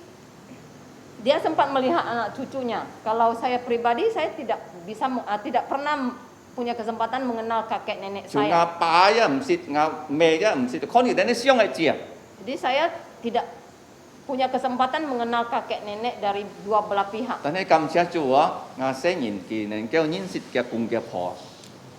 dia sempat melihat anak cucunya. Kalau saya pribadi saya tidak pernah punya kesempatan mengenal kakek nenek Chung saya. ngà pa ya, msit ngà mẹ ya, msit con gì tên ấy siêu ngày chia. Jadi saya tidak punya kesempatan mengenal kakek nenek dari dua belah pihak. 但係感謝主啊，我雖然佢能夠認識嘅公嘅婆，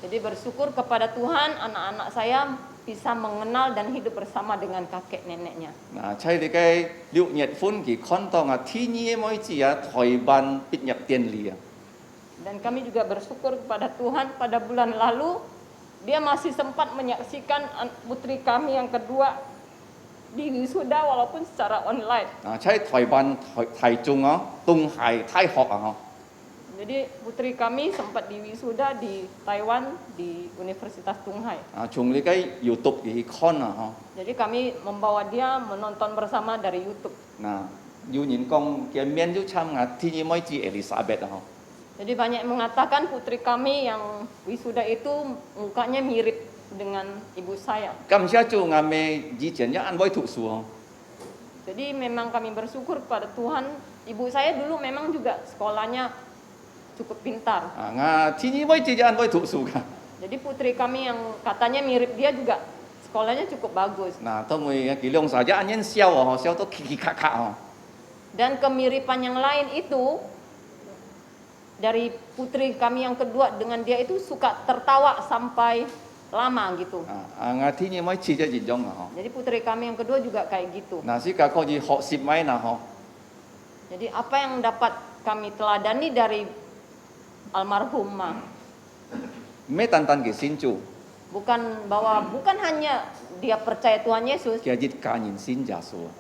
Jadi bersyukur kepada Tuhan, anak-anak saya bisa mengenal dan hidup bersama dengan kakek neneknya. 嗱，喺你嘅6月份佢看到啊，天意每次啊，台灣畢業典禮啊， Dan kami juga bersyukur kepada Tuhan pada bulan lalu dia masih sempat menyaksikan putri kami yang kedua di wisuda walaupun secara online. 啊，喺台灣台中啊，東海大學啊， Jadi putri kami sempat di wisuda di Taiwan di Universitas Tunghai. 啊，從你嘅 YouTube 去看啊， Jadi kami membawa dia menonton bersama dari YouTube. 嗱，有人講嘅面就參啊，天意每次 Elizabeth 啊， Jadi banyak yang mengatakan putri kami yang wisuda itu mukanya mirip dengan ibu saya. 感謝主我咪以前一安慰讀書啊， Jadi memang kami bersyukur kepada Tuhan. Ibu saya dulu memang juga sekolahnya cukup pintar. 啊，我天意每次一安慰讀書噶， Jadi putri kami yang katanya mirip dia juga sekolahnya cukup bagus. 嗱，都會佢兩曬一安人笑啊，笑到咔咔咔啊， Dan kemiripan yang lain itu dari putri kami yang kedua dengan dia itu suka tertawa sampai lama gitu. 啊，我天意每次一熱種啊， Jadi putri kami yang kedua juga kayak gitu. 嗱，是個可以學習咪嗱嗬， Jadi apa yang dapat kami teladani dari almarhumah, 咩單單嘅先主， bukan hanya dia percaya Tuhan Yesus, 嘅熱家人先耶穌，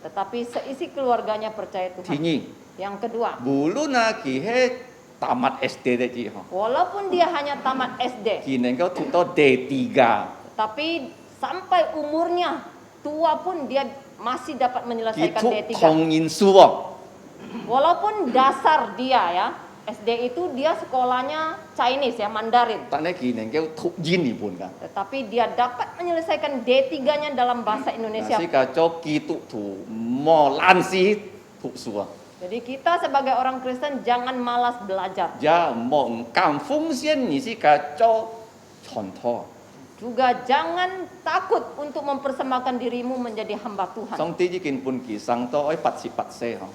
tetapi seisi keluarganya percaya 天 Tuhan. 意， Yang kedua, 無論啊佢係tamat SD 嘅啫嗬， walaupun dia hanya tamat SD, 佢能夠讀到D3， tapi sampai umurnya tua pun dia masih dapat 佢 menyelesaikan 讀 D3. 同人書喎， Walaupun dasar dia ya, SD itu dia sekolahnya Chinese ya, Mandarin. 但係佢能夠讀英語㗎。 Tetapi dia dapat menyelesaikan D3-nya dalam bahasa Indonesia. 是個做基督徒冇懶時讀書啊， Jadi kita sebagai orang Kristen jangan malas belajar. 也冇咁風險，而是個做傳統。 Juga jangan takut untuk mempersembahkan dirimu menjadi hamba Tuhan. 上帝已經半期生到88歲嗬，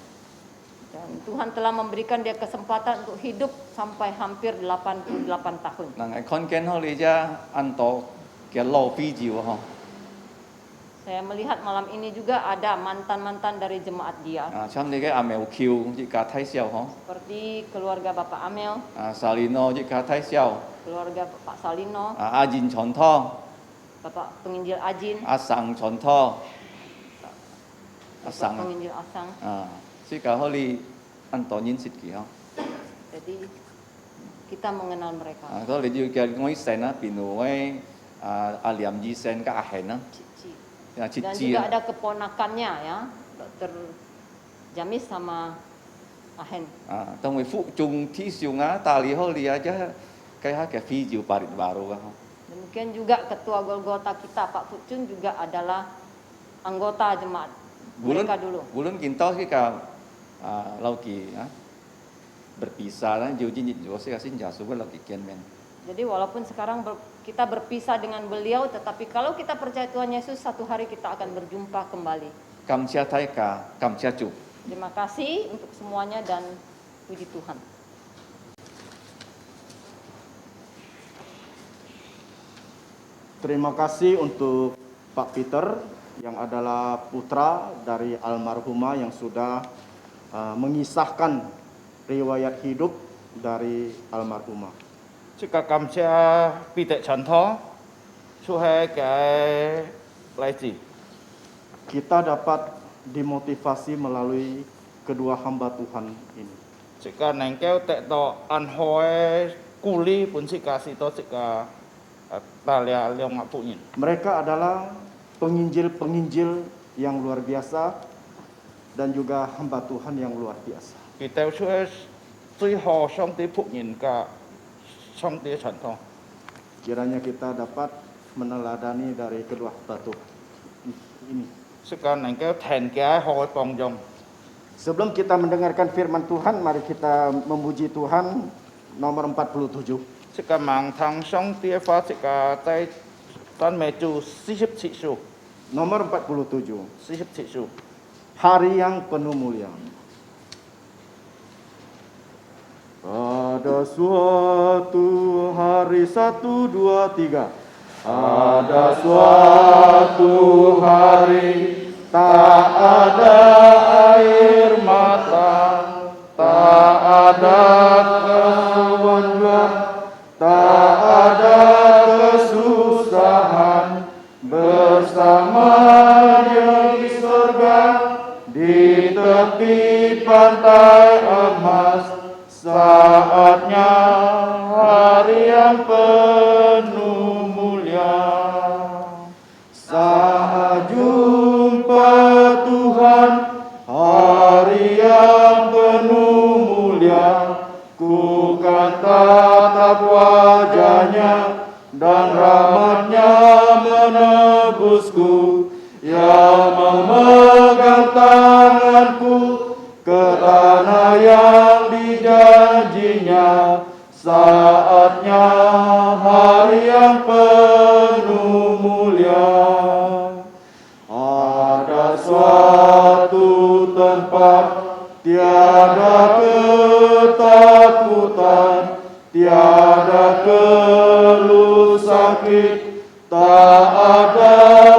Dan Tuhan telah memberikan dia kesempatan untuk hidup sampai hampir 88 tahun. 嗱係看見好你啫，按到嘅老飛照嗬， Saya melihat malam ini juga ada mantan-mantan dari jemaat dia. 啊，參你嘅阿苗橋一家睇笑嗬， Seperti keluarga Bapak Amel, 啊，沙利諾一家睇笑， keluarga Pak Salino, 啊，阿賢傳託， Bapak Penginjil Ajin, 阿生傳託，阿 Bapak 生 Penginjil Asang. 啊，是個好你按到認識嘅嗬， Jadi kita mengenal mereka. 啊，所以你要叫我神啊，邊度位啊阿廉醫生嘅阿賢啊。 Cici. 啊，切 Dan 枝 juga 啊， ada keponakannya ya, Dokter Jamis sama Ahen. 啊，當為附中體上啊，大理好你啊，即係計下嘅飛照巴列baru啊， Demikian juga Ketua Golgota kita Pak Fucun juga adalah anggota jemaat mereka dulu. Bulan kita sih ka lauki ah berpisah lah, jauh jinjit jauh sih kasih jasuh lauki kian men. Jadi walaupun sekarang kita berpisah dengan beliau, tetapi kalau kita percaya Tuhan Yesus, satu hari kita akan berjumpa kembali. Kamsia thai ka kamsia cu. Terima kasih untuk semuanya dan puji Tuhan. Terima kasih untuk Pak Peter yang adalah putra dari almarhumah yang sudah mengisahkan riwayat hidup dari almarhumah. Jika kamsia pite contoh, suhe ke laji. Kita dapat dimotivasi melalui kedua hamba Tuhan ini. Jika nengkel tek to anhoe kuli pun jika sito jika talia liang ngapuin. Mereka adalah penginjil-penginjil yang luar biasa dan juga hamba Tuhan yang luar biasa. Kita suhe最後上帝僕人嘅上帝傳統。 Kiranya kita dapat meneladani dari kedua hamba Tuhan ini. Sekarang nengkel ten kia hoi pongjong. Sebelum kita mendengarkan firman Tuhan, mari kita memuji Tuhan nomor 47. Sekarang mang thang song tia fa sekarang tay tan meju 47 su. Nomor 47. 47 su. hari yang penuh mulia. Pada suatu hari, 1, 2, 3. Ada suatu hari, tak ada air mata, tak ada kesewengan, tak ada kesusahan, bersama Dia di surga, di tepi pantai emas. Saatnya hari yang penuh mulia, saat jumpa Tuhan, hari yang penuh mulia. Ku kan tatap wajahnya, dan rahmatnya menebusku, yang memegang tanganku ke tanah yang dijanjinya. Saatnya hari yang penuh mulia. Ada suatu tempat, tiada ketakutan, tiada keluh sakit, tak ada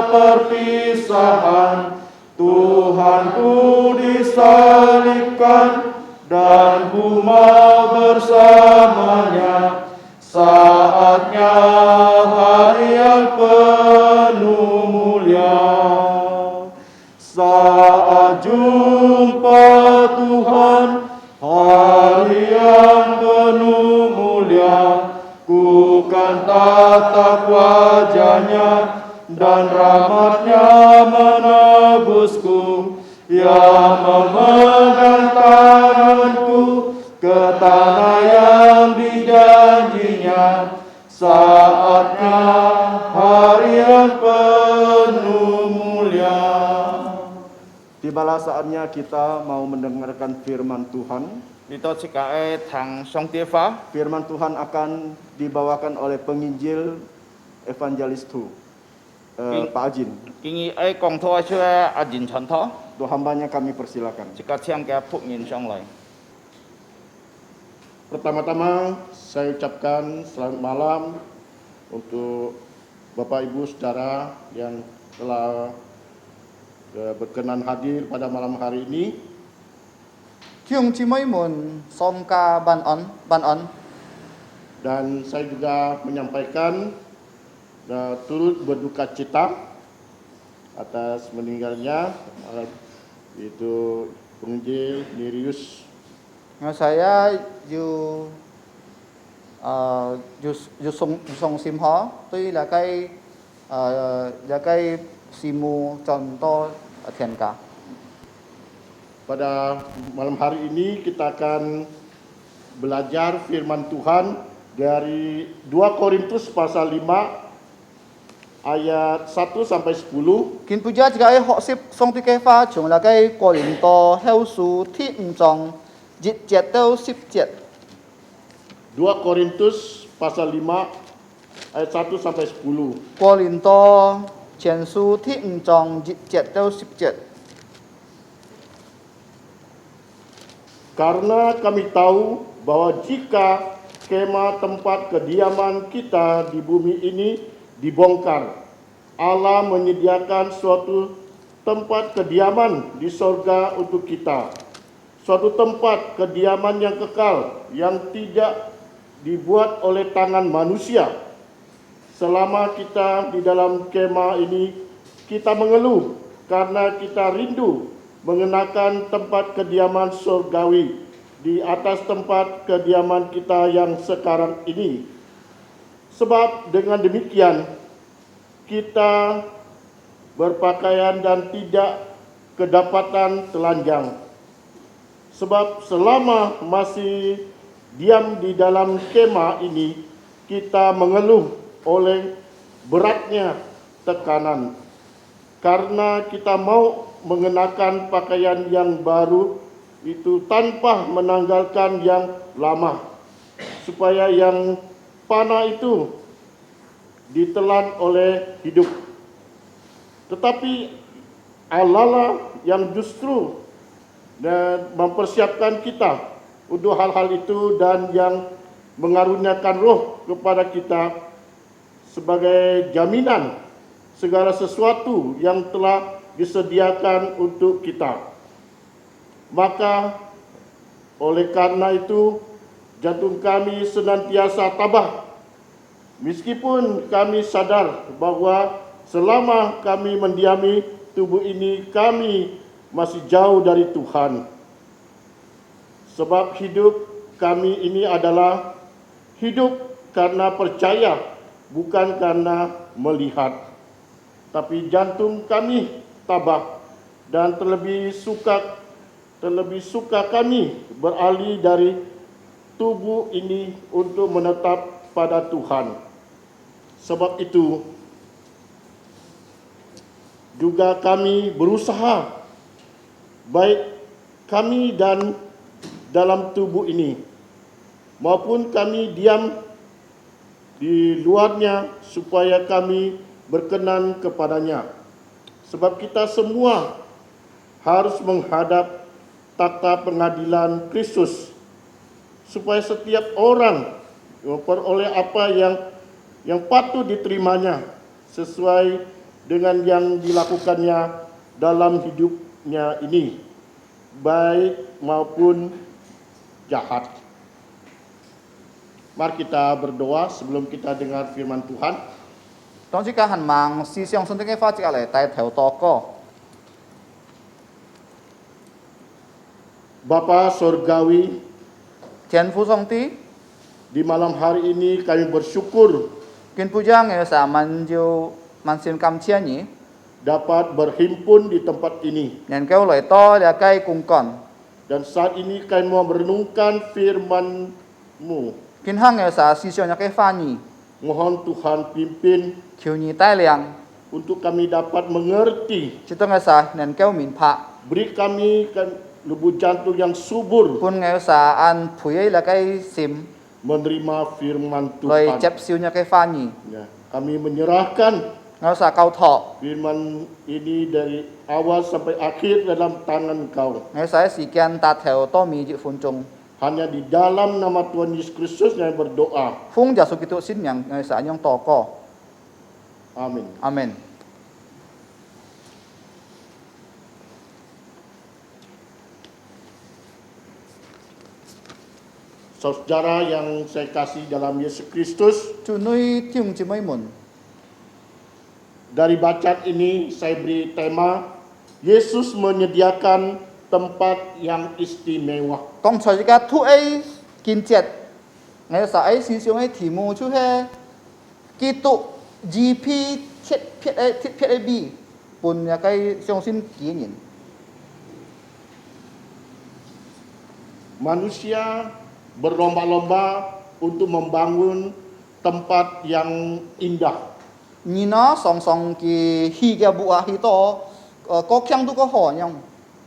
perpisahan. Tuhanku disalibkan, dan ku mau bersamanya. Saatnya hari yang penuh mulia, saat jumpa Tuhan, hari yang penuh mulia. Ku kan tatap wajahnya, dan rahmatnya menebusku, yang memegang tanganku ke tanah yang dijanjinya. Saatnya hari yang penuh mulia. Tibalah saatnya kita mau mendengarkan firman Tuhan. Dito sikae thang song tie fa. Firman Tuhan akan dibawakan oleh penginjil evangelis Tu, Pak Ajin. Kingi ai kong tho chue ajin chan tho. Tuh hambanya kami persilakan. Sika chiang kia phuk ngin song lai. Pertama-tama saya ucapkan selamat malam untuk Bapak Ibu Saudara yang telah berkenan hadir pada malam hari ini. 弟兄姊妹們，喪家晚安。 Dan saya juga menyampaikan turut berduka cita atas meninggalnya itu penginjil Nerius. Saya song sim ho, tuy là cái simu contoh thiền cả. Pada malam hari ini kita akan belajar firman Tuhan dari 2 Korintus pasal 5 ayat 1 sampai 10. Kiến bây giờ chỉ cái họ xếp xong thì cái pha chúng là cái Cô Linh Tô theo số thị trong dịch chết đâu xếp chết. 2 Korintus pasal 5 ayat 1 sampai 10. Cô Linh Tô trên số thị trong dịch chết đâu xếp chết. Karena kami tahu bahwa jika kemah tempat kediaman kita di bumi ini dibongkar, Allah menyediakan suatu tempat kediaman di sorga untuk kita. Suatu tempat kediaman yang kekal, yang tidak dibuat oleh tangan manusia. Selama kita di dalam kemah ini, kita mengeluh karena kita rindu mengenakan tempat kediaman surgawi di atas tempat kediaman kita yang sekarang ini. Sebab dengan demikian kita berpakaian dan tidak kedapatan telanjang. Sebab selama masih diam di dalam kemah ini, kita mengeluh oleh beratnya tekanan. Karena kita mau mengenakan pakaian yang baru itu tanpa menanggalkan yang lama, supaya yang panah itu ditelan oleh hidup. Tetapi Allah lah yang justru mempersiapkan kita untuk hal-hal itu dan yang mengaruniakan roh kepada kita sebagai jaminan segala sesuatu yang telah disediakan untuk kita. Maka oleh karena itu jantung kami senantiasa tabah meskipun kami sadar bahwa selama kami mendiami tubuh ini kami masih jauh dari Tuhan. Sebab hidup kami ini adalah hidup karena percaya, bukan karena melihat. Tapi jantung kami tabah dan terlebih suka kami beralih dari tubuh ini untuk menetap pada Tuhan. Sebab itu juga kami berusaha, baik kami dan dalam tubuh ini maupun kami diam di luarnya, supaya kami berkenan kepadanya. Sebab kita semua harus menghadap takhta pengadilan Kristus, supaya setiap orang memperoleh apa yang patut diterimanya sesuai dengan yang dilakukannya dalam hidupnya ini, baik maupun jahat. Mari kita berdoa sebelum kita dengar firman Tuhan. 當時間行盲思想聖經嘅法則嚟帶頭禱告。 Bapa Surgawi, 天父上帝， di malam hari ini kami bersyukur 見不將嘅時候，問要問先感謝你， dapat berhimpun di tempat ini. 能夠嚟多了解公幹， Dan saat ini kami mau merenungkan firman-Mu. 偏向嘅時候思想一個翻譯， Mohon Tuhan pimpin 求你帶領， untuk kami dapat mengerti. 知道嘅時候能夠明白， Beri kami lubuk jantung yang subur 半嘅時候按培養了解心， menerima firman 嚟 Tuhan. 接受一個翻譯， Ya, kami menyerahkan 我時候交託， firman ini dari awal sampai akhir dalam tangan Kau. 我時候時間達頭多米熱分鐘， Hanya di dalam nama Tuhan Yesus Kristus yang berdoa. 風就屬基督先人，我時候樣禱告， Amin. 阿門。 Saudara yang saya kasih dalam Yesus Kristus, 主女弟兄姊妹們， dari bacaan ini saya beri tema Yesus menyediakan tempat yang istimewa. 剛才而家 2A 見節，我時候思想嘅題目就係基督 GP 撇 B 半日嘅相信幾年。 Manusia berlomba-lomba untuk membangun tempat yang indah. 你呢上上嘅戲嘅部啊，戲多各腔都個好樣，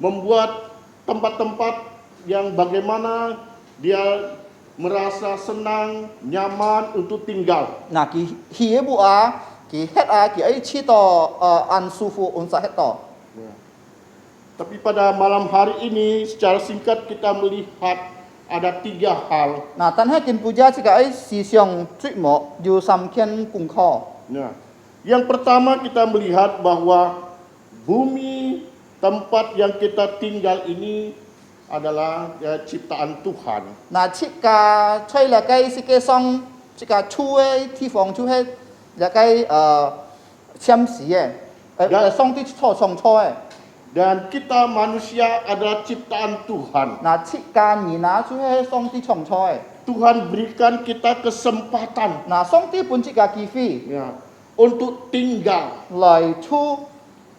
Membuat tempat-tempat yang bagaimana dia merasa senang, nyaman untuk tinggal. 嗱佢戲嘅部啊，佢 head 啊，佢喺黐到按舒服按實 head 到。 Tapi pada malam hari ini secara singkat kita melihat ada 3 hal. 嗱，但係見部家即個喺思想追目要3篇功課。 Nah, yang pertama kita melihat bahwa bumi tempat yang kita tinggal ini adalah ciptaan Tuhan. 嗱，設計吹嚟計世界上即個厝嘅地方就係嚟計簽字嘅，上帝創嘅。 Dan kita manusia adalah ciptaan Tuhan. 嗱，設計而嗱就係上帝創嘅。 Tuhan berikan kita kesempatan 嗱，上帝本設計機會 ya, untuk tinggal, 嚟出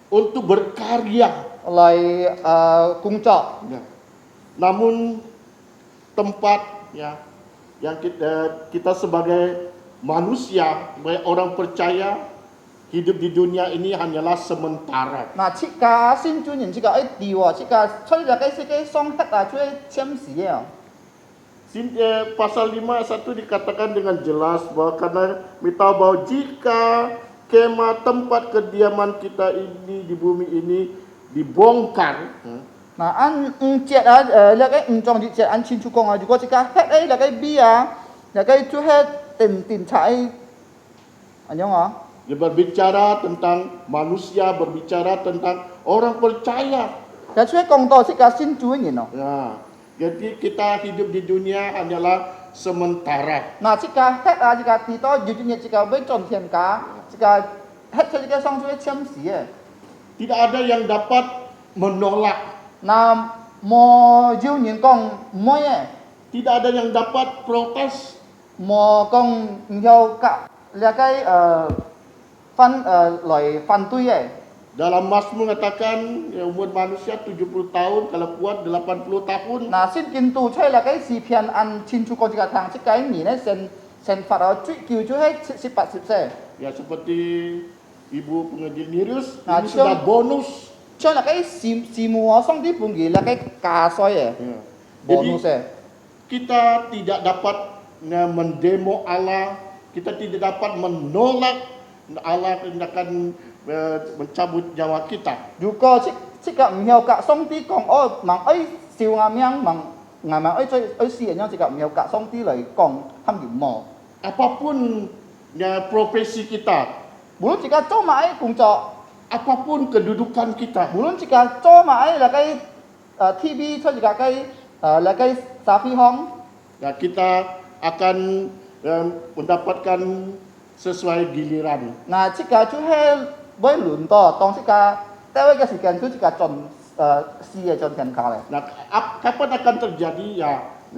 untuk berkarya. 嚟工作。 Ya. Namun tempat ya yang kita sebagai manusia, sebagai orang percaya hidup di dunia ini hanyalah sementara. 嗱，設計先專人設計一啲喎，設計吹嚟計世界上黑啊，出去簽字嘅。 Pasal 5 ayat 1 dikatakan dengan jelas bahwa karena kita tahu bahwa jika kemah tempat kediaman kita ini di bumi ini dibongkar, Nah, an jet ah, là cái trong di jet an chin chu kong ah, juga jika het là cái bia, là cái chu het tin chai, anyong ah. dia berbicara tentang manusia, berbicara tentang orang percaya. Là chu het kong to jika sin chu ni no. Nah, jadi kita hidup di dunia hanyalah sementara. Nah, jika het ah jika ti to ju ni jika bên trong thiên cá, jika het cho jika song chu het chiam si eh. Tidak ada yang dapat menolak. Nah, mo jiu ni kong mo eh, Tidak ada yang dapat protes. mo kong hiao ka là cái loại phản tui eh. Dalam Mazmur mengatakan ya, umur manusia 70 tahun, kalau kuat 80 tahun. Nah, xin kinh tu chơi là cái si phiền ăn chín chú con chỉ cả thằng chỉ cái nhỉ này sen phạt ở truy cứu chú hết si bát si xe. Ya seperti Ibu pengajian Nirus, Nah, ini sudah Cong. bonus. Chơi là cái si mua xong đi bung gì là cái cà soi eh. Ya. Bonus Jadi eh. kita tidak dapat mendemo Allah, kita tidak dapat menolak Allah yang akan mencabut nyawa kita. Dù có chỉ cả nhiều cả xong đi còn ở mang ấy siêu ngam yang mang ngài mang ấy chơi ấy xì nhau chỉ cả nhiều cả xong đi lại còn ham điểm mò. Apapun ya, profesi kita, Muốn chỉ cả cho mãi cùng cho, apapun kedudukan kita, muốn chỉ cả cho mãi là cái TV cho chỉ cả cái là cái xã phi hong. ya, kita akan mendapatkan sesuai giliran. Nah, jika chú hay với luận to, tông jika tại cái sự kiện chú jika chọn si chọn tiền khá này. Nah, kapan akan terjadi ya,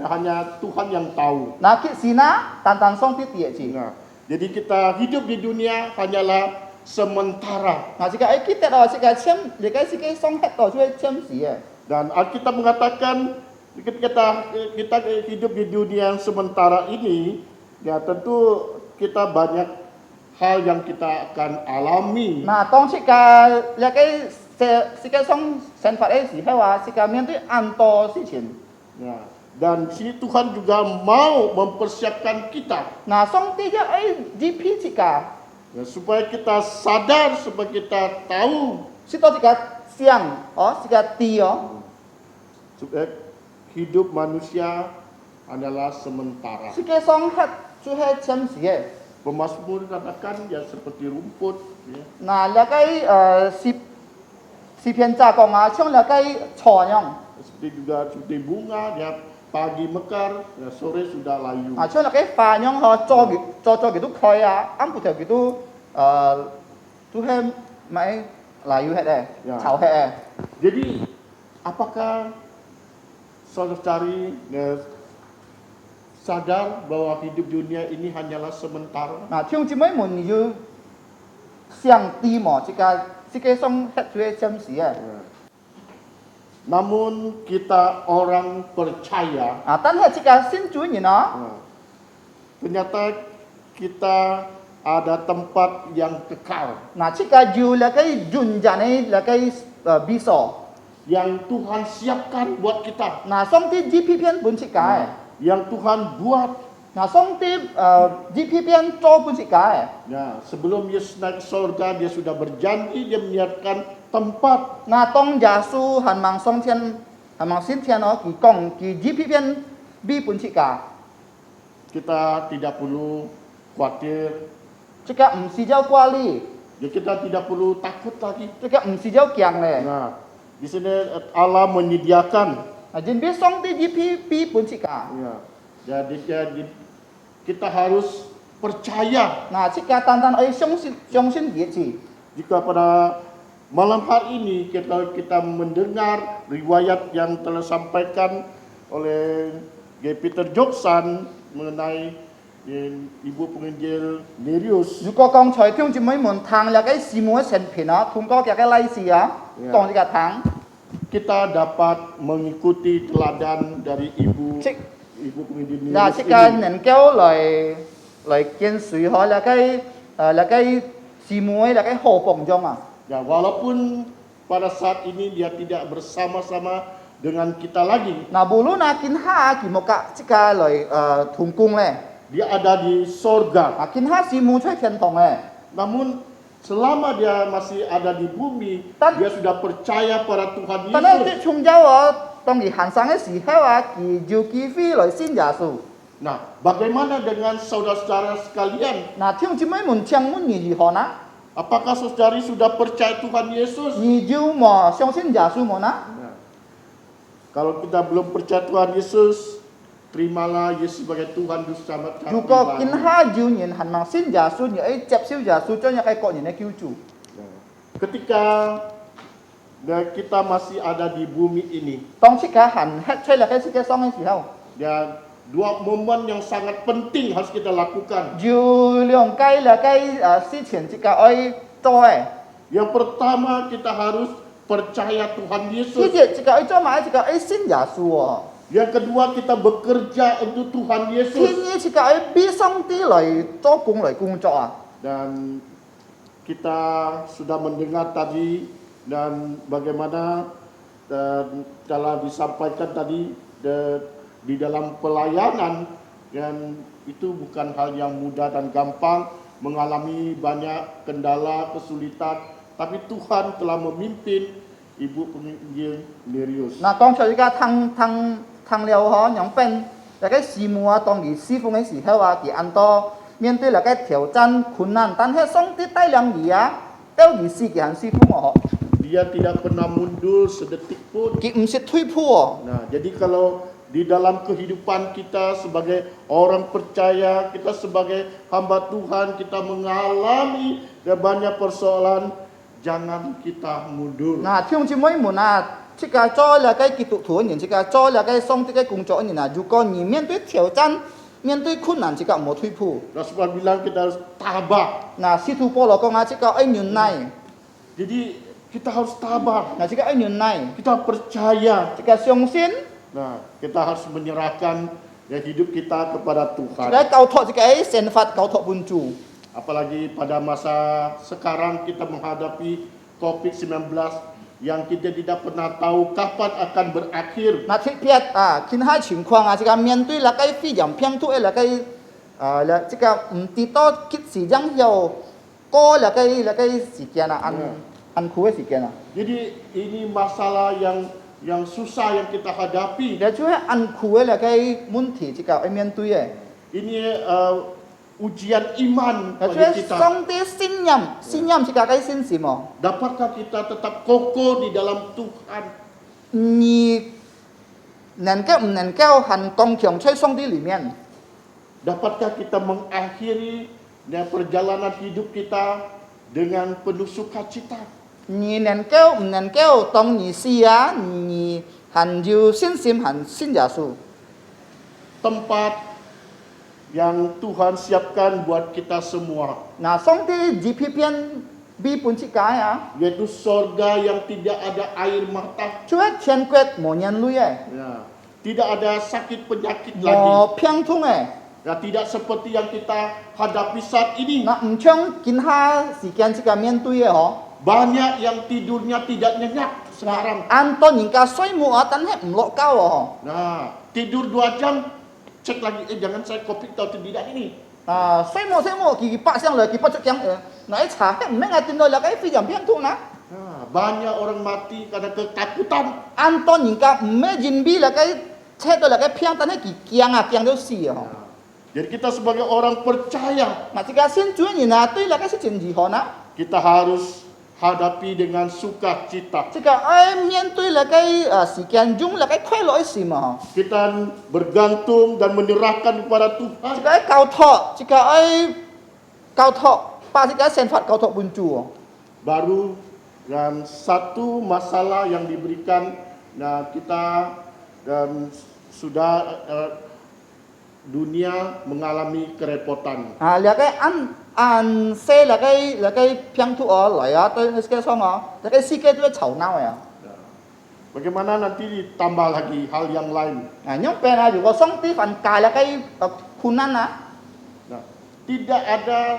hanya Tuhan yang tahu. Nah, khi si na tan xong tiết tiệt chỉ. Nah, jadi kita hidup di dunia hanyalah sementara. Nah, jika ấy kita đó jika chiếm, jika si cái xong hết đó chú hay chiếm gì à? Dan Alkitab mengatakan ketika kita hidup di dunia yang sementara ini, ya tentu kita banyak hal yang kita akan alami. Nah, tông jika là cái si cái xong sen phạt ấy gì hay là jika miễn tới an to si chuyện. Ya, dan sini Tuhan juga mau mempersiapkan kita, Nah, xong đi chứ ấy GP jika ya, supaya kita sadar, supaya kita tahu, si to jika siang, jika tio. supaya hidup manusia adalah sementara. Si cái xong hết chú hay chiếm gì à? Pemazmur katakan ya seperti rumput, ya. Nah, là cái si phiền trả còn chung là cái trò nhong. Seperti juga seperti bunga, ya pagi mekar, ya sore sudah layu. Chung là cái phà nhong họ cho gitu khói ăn cụ thể gitu chú hay mãi là yêu hết đây, Ya. chào hết đây. Jadi apakah saudara-saudari sadar bahwa hidup dunia ini hanyalah sementara? Nah, chung chỉ mấy muốn như xiang đi mà chỉ cái xong hết chú hay chiếm gì à? Ya. Namun kita orang percaya, Tan hết chỉ cả xin chú nhỉ nó. ya, ternyata kita ada tempat yang kekal Nah, chỉ cả dù là cái dùn giả này là cái bí sò. yang Tuhan siapkan buat kita, Nah, xong đi GP phiên bốn chỉ cả. yang Tuhan buat. Nah, xong đi GP phiên cho bốn chỉ cả. Ya, sebelum Yesus naik ke surga, dia sudah berjanji, dia menyiapkan tempat. Nah, tông giả su hàn mang xong thiên, hàn mang xin thiên nó kỳ cong kỳ GP phiên bi bốn chỉ cả. Kita tidak perlu khawatir, Chỉ cả si giao qua li, ya kita tidak perlu takut lagi. chỉ cả si giao kiang này. Nah, di sini Allah menyediakan. Jin biết xong đi GP bi bốn chỉ cả. Ya, jadi kita harus percaya. Nah, chỉ cả tan ấy xong xin việc gì. Jika pada malam hari ini kita mendengar riwayat yang telah sampaikan oleh G. Peter Joksan mengenai Ibu penginjil Nerius. Dù có con trời thương chỉ mấy muốn thang là cái xì mua sen phiền nó, thùng có cái lai xì á, tông chỉ cả thang. Kita dapat mengikuti teladan dari Ibu Cik. penginjil Là Nerius chỉ cả ini. nên kéo lời kiên suy họ là cái xì mua là cái hồ bổng trong à. Ya, walaupun pada saat ini dia tidak bersama-sama dengan kita lagi, Nah, bulu na kin ha ki mo ka chỉ cả lời thùng cung này. dia ada di sorga. Kin ha xì mua chơi thiên tông này. Namun selama dia masih ada di bumi, Tan- dia sudah percaya pada Tuhan 但係 Yesus. 從咗我當佢行山嘅時候啊，佢就寄飛來信耶穌。 Nah, bagaimana dengan saudara-saudara sekalian? 嗱，聽姊妹們聽滿你如何呢？ Apakah saudari sudah percaya Tuhan Yesus? 你就冇相信耶穌冇呢？ Nah, kalau kita belum percaya Tuhan Yesus, terimalah Yesus sebagai Tuhan bersama 如果見下要人行盲信耶穌，你要接受耶穌將一個個人嘅救主。 Ketika kita masih ada di bumi ini, 當即刻行吃出嚟嘅世界上嘅時候， dan dua momen yang sangat penting harus kita lakukan. 有兩計嚟計事情即刻要做嘅。 Yang pertama kita harus percaya Tuhan 呢 Yesus. 啲即刻要做埋，即刻要信耶穌喎。 Yang kedua kita bekerja untuk Tuhan 天 Yesus. 呢即刻要俾上帝嚟做工嚟工作啊！ Dan kita sudah mendengar tadi dan bagaimana telah disampaikan tadi di dalam pelayanan, dan itu bukan hal yang mudah dan gampang, mengalami banyak kendala, kesulitan, tapi Tuhan telah memimpin Ibu Penginjil Nereus. 嗱，剛才而家聽了嗬，兩邊大家師母啊，當佢師傅嘅時候啊，佢按多面對那個挑戰困難，但係上帝帶領佢啊，都佢是佢行師傅我嗬， Dia tidak pernah mundur sedetik pun. 佢唔是退步喎。 Nah, jadi kalau di dalam kehidupan kita sebagai orang percaya, kita sebagai hamba Tuhan, kita mengalami banyak persoalan, jangan kita mundur. 嗱，弟兄姊妹們啊，即個做那個基督徒嘅人，即個做那個上帝嘅工作嘅人啊，如果你面對挑戰、面對困難，即個冇退步。 Rasulullah bilang kita harus tabah. 嗱，使徒保羅講啊，即個要忍耐， Jadi kita harus tabah, 嗱，即個要忍耐， kita percaya. 即個相信， Nah, kita harus menyerahkan hidup kita kepada 即 Tuhan. 個交託，即個要誠發交託本主。 Apalagi pada masa sekarang kita menghadapi COVID-19 yang kita tidak pernah tahu kapan akan berakhir. 那特別啊，近下情況啊，這個面對那個非常偏突的那個這個唔知道幾時將要過那個時間啊，安苦的時間啊， Jadi ini masalah yang susah yang kita hadapi. 那就係安苦的那個問題，這個要面對的， Ini ujian iman 那就 bagi 係 kita. 上帝信任這個信心哦， Dapatkah kita tetap kokoh di dalam Tuhan? 你能夠唔能夠很剛強在上帝裡面？ Dapatkah kita mengakhiri perjalanan hidup kita dengan penuh sukacita? 你能夠唔能夠當你是啊，你很有信心，很信耶穌。 Tempat yang Tuhan siapkan buat kita semua, 嗱，上帝只偏偏俾本世界啊， yaitu sorga yang tidak ada air mata, 就係天國冇人類嘅， ya, tidak ada sakit penyakit 冇 lagi, 病痛嘅， ya, tidak seperti yang kita hadapi saat ini. 嗱唔像見下時間即個面對嘅嗬， Banyak yang tidurnya tidak nyenyak 嗱 sekarang. 按當人家睡冇啊，但係唔落覺喎， Nah, tidur 2 jam, cek lagi, jangan saya COVID atau tidak ini. 啊睡冇，佢百聲來，佢不出聲誒，嗱一查唔明係點來，嗱個非常病痛啊， Nah, banyak orang mati karena ketakutan. 按當人家唔咩人俾嗱個車到嗱個病，但係佢驚到死啊， Jadi kita sebagai orang percaya, 嗱即個先主人啊對嗱個事情如何呢？ kita harus hadapi dengan sukacita. 即個面對嗱個時間用嗱個快樂嘅事嘛。 Kita bergantung dan menyerahkan kepada Tuhan. 這個交託，這個交託，把這個憲法交託本主。 Baru dan satu masalah yang diberikan, nah kita sudah dunia mengalami kerepotan. 啊，那個按些那個病毒來啊，對那個什麼，那個世界都係吵鬧呀。 Bagaimana nanti ditambah lagi hal yang lain? 啊，因為啊，如果上帝犯戒那個困難啊， Nah, tidak ada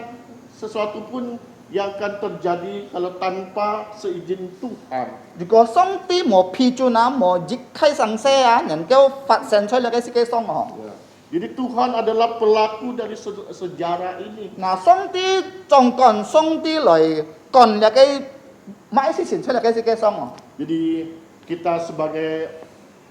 sesuatu pun yang akan terjadi kalau tanpa seizin Tuhan. 如果上帝冇批准啊，冇揭開上些啊，能夠發生出那個世界上哦。Jadi Tuhan adalah pelaku dari sejarah ini. 嗱，上帝總幹上帝來幹一個買事情出嚟嘅世界上哦。 Jadi kita sebagai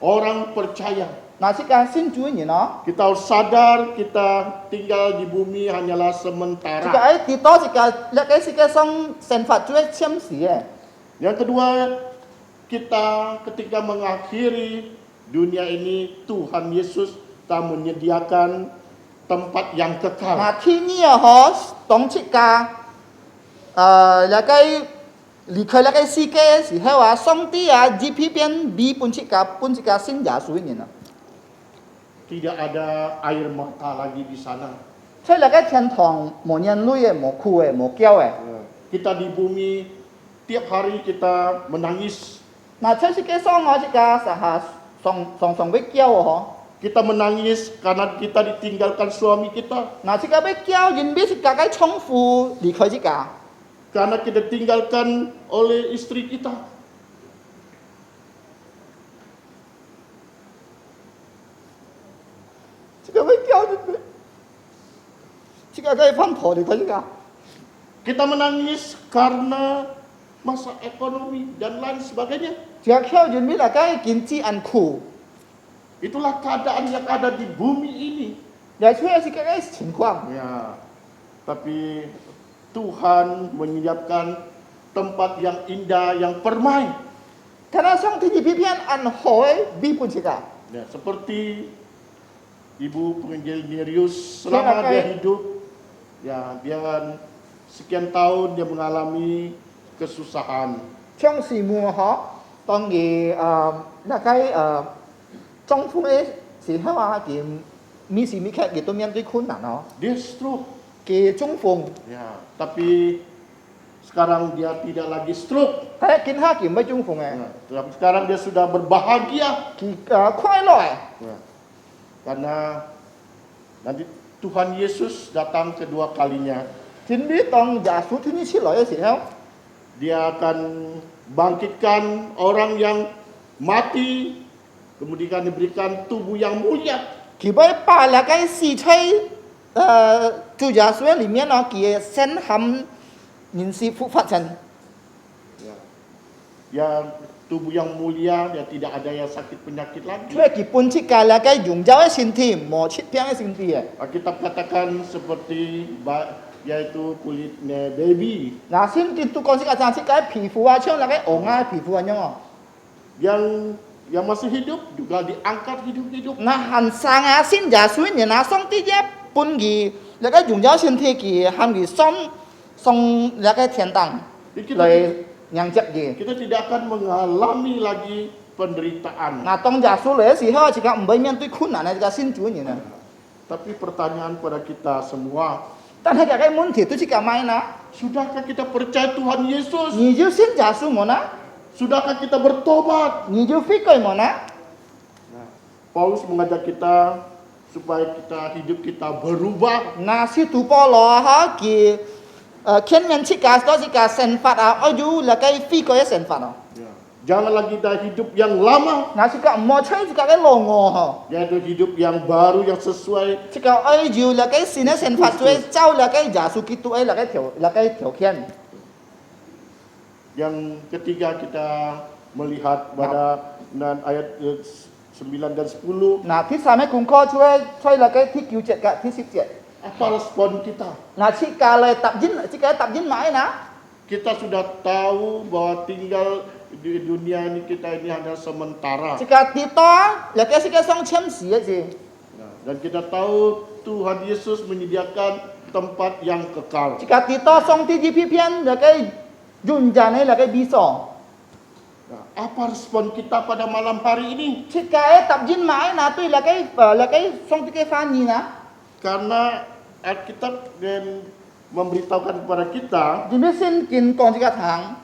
orang percaya, 嗱，世界先主人咯， kita harus sadar kita tinggal di bumi hanyalah 世界 sementara. 喺跌多世界一個世界上成法最簽時嘅。 Yang kedua, kita ketika mengakhiri dunia ini, Tuhan Yesus telah menyediakan tempat yang 嗱， kekal. 天呢啊，可當出家，一個離開一個世界嘅時候啊，上帝啊，GP 邊俾半出家先耶穌人啊， Tidak ada air mata lagi di sana. 所以一個天堂冇人類嘅，冇哭嘅，冇叫嘅。 Kita di bumi, tiap hari kita menangis. 嗱，出世界上我出家實下常會叫喎， Kita menangis karena kita ditinggalkan suami kita. 嗱，出家會叫人俾出家嘅丈夫離開出家。 Karena kita ditinggalkan oleh istri kita. Jika mereka jika kaya pantau di kaya Kita menangis karena masa ekonomi dan lain sebagainya. jika kau jun bila kaya kinci anku Itulah keadaan yang ada di bumi ini. ya cuy jika kaya 情况 Ya, tapi Tuhan menyiapkan tempat yang indah, yang permai. karena sang tinggi pipian an hoi bi pun jika Ya, seperti Ibu Penginjil Nereus selama Silakan. dia hidup, ya dia sekian tahun dia mengalami kesusahan. trong si mùa họ tông gì là cái trong phương ấy si hao à thì mi si mi khác thì tôi miên tôi khốn nạn nó Dia stroke. cái trung phương Ya, tapi sekarang dia tidak lagi stroke. thế kiến ha kiểu mấy trung phương ấy Ya, tapi sekarang dia sudah berbahagia. thì khoai loại Ya, karena nanti Tuhan Yesus datang kedua kalinya. chính biết tông giả số thứ nhất loại gì hao Dia akan bangkitkan orang yang mati, kemudian diberikan tubuh yang mulia. thì với bà là cái xì chơi chủ giả số里面nó kia sen hầm nhìn si phụ phát triển Ya. Yang tubuh yang mulia, dia tidak ada yang sakit penyakit lagi. thuê kỳ pun chỉ cả là cái dùng giáo cái sinh thi mò chít piang cái sinh thi Alkitab katakan seperti yaitu kulit baby là sinh thi tu con chỉ cả chỉ cái皮肤啊，像那个红啊皮肤啊样yang masih hidup juga diangkat hidup-hidup. na hành sang à sinh giả số nhà na xong tí nhé pun gì là cái dùng giáo sinh thi kỳ hành gì xong xong là cái thiên đàng Jadi lời nhang chấp gì kita tidak akan mengalami lagi penderitaan. na tông giả số lễ gì hết chỉ cả mấy miền tôi khốn nạn này chỉ cả xin chúa như này Tapi pertanyaan pada kita semua, ta thấy cái môn thì tôi chỉ cả mai na sudahkah kita percaya Tuhan Yesus? nhiều dư xin giả số mà na Sudahkah kita bertobat? nhiều dư phi coi mà na Paulus mengajak kita supaya hidup kita berubah. na si tu po lo ha kỳ khiến nhân chỉ cả đó chỉ cả sen phạt à ở du là cái phi coi sen phạt à Ya. Jangan lagi dah hidup yang lama, na chỉ cả mò chơi chỉ cả cái lò ngò ha yaitu hidup yang baru yang sesuai chỉ cả ở du là cái xin sen phạt rồi cháu là cái giả số kitu ấy là cái tiểu khiên Yang ketiga kita melihat pada ayat 9 dan 10, na thứ sáu mấy cùng co chơi là cái thứ cứu chết cả thứ 17 apa respon kita? na chỉ cả lời chỉ cả tập dính mãi na Kita sudah tahu bahwa tinggal di dunia ini kita ini hanya sementara. chỉ cả tí to là cái sự cái song chém xỉ gì Nah, dan kita tahu Tuhan Yesus menyediakan tempat yang kekal. chỉ cả tí to song tí gì phiên là cái dùng giả này là cái bí sò Nah, apa respon kita pada malam hari ini? chỉ cái tập dính mãi na tuy là cái song tí cái pha nhì na Karena Alkitab memberitahukan kepada kita chỉ biết xin kín còn chỉ cả tháng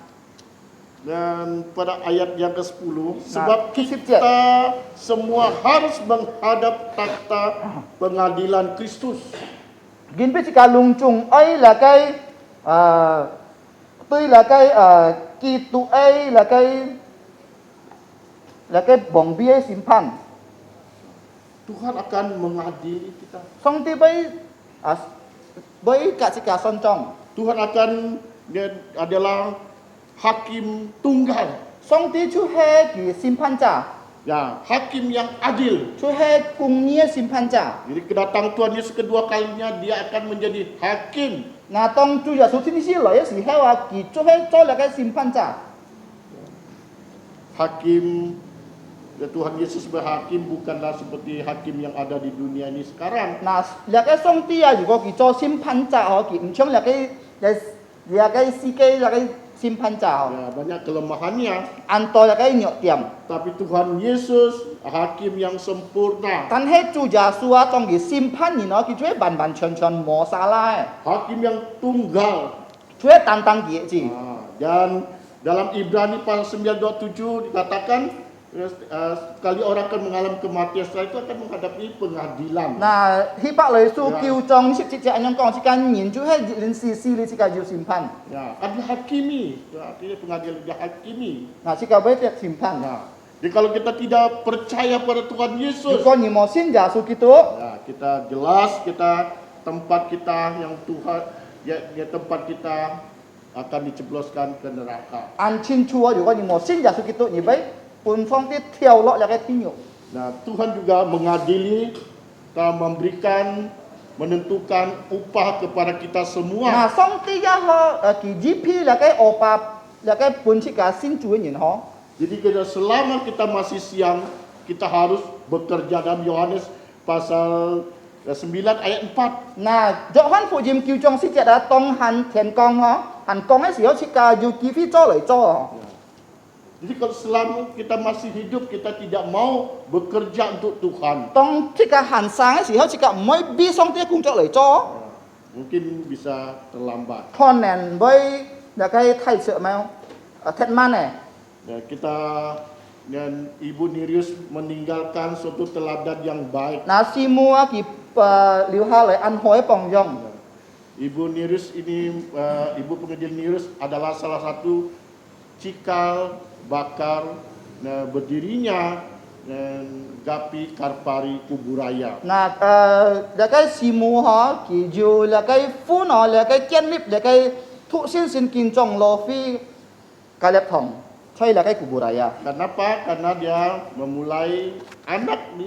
dan pada ayat yang ke-10, sebab kisip kita semua harus menghadap takhta pengadilan Kristus. kín biết chỉ cả lùng trùng ấy là cái tuy là cái kỳ tụ ấy là cái bổng bia xin phan Tuhan akan mengadili kita. 上帝俾格士格信中， Tuhan akan dia adalah hakim tunggal. 上帝就係佢審判者， Ya, hakim yang adil. 就係公義審判者。 Jadi kedatangan Tuhan Yesus kedua kalinya dia akan menjadi hakim. 嗱，當主耶穌天使來嘅時候啊，佢就係做那個審判者。 Hakim Tuhan Yesus berhakim bukanlah seperti hakim yang ada di dunia ini sekarang. 嗱，那個上帝啊，如果佢做審判者哦，佢唔像那個司機那個審判者哦， Ya, banyak kelemahannya. 按多那個弱點。 Tapi Tuhan Yesus hakim yang sempurna. 但係主耶穌啊，當佢審判人哦，佢就係完完全全冇沙拉嘅， Hakim yang tunggal. 就係單單嘅字。 Dan dalam Ibrani pasal 9:27 dikatakan sekali orang akan mengalami kematian, setelah itu akan menghadapi pengadilan. 嗱，希伯來書9章17節咁樣講，是間人就係連事事你是間要審判， Ya, akan dihakimi. Artinya pengadilan dihakimi. 嗱，是間俾人審判。 Nah, jadi kalau kita tidak percaya pada Tuhan 如 Yesus, 果你冇信耶穌基督， ya, kita jelas tempat kita yang Tuhan ya tempat kita akan dicebloskan ke neraka. 按清楚啊，如果你冇信耶穌基督，你俾本方啲跳落那個天獄。 Nah, Tuhan juga mengadili, telah memberikan, menentukan upah kepada kita 嗱， semua. 上帝啊，佢支批那個惡法，那個本設嘅先主嘅人嗬。 Jadi selama kita masih siang, kita harus bekerja dalam Yohanes pasal 9 ayat 4. 嗱，約翰福音9章17節啊，當行天光嗬，行光嘅時候設計要幾飛做嚟做哦。 Jadi kalau selama kita masih hidup, kita tidak mau bekerja untuk Tuhan. 當設計行山嘅時候設計唔可以逼上帝嘅工作嚟做， Mungkin bisa terlambat. 可能會那個太遲咩？太慢咧。 Ya, kita dan Ibu Nirius meninggalkan suatu teladan yang baik. 嗱，師母啊，佢留下嚟安海幫用。 Ibu Nirius ini, Ibu pengajian Nirius adalah salah satu cikal bakal berdirinya Gapi Karpari Kuburaya. 嗱，那個師母嗬，佢就那個歡樂，那個建立那個土先先建造羅非格列堂，所以那個古布拉呀。 Kenapa? Karena dia memulai anak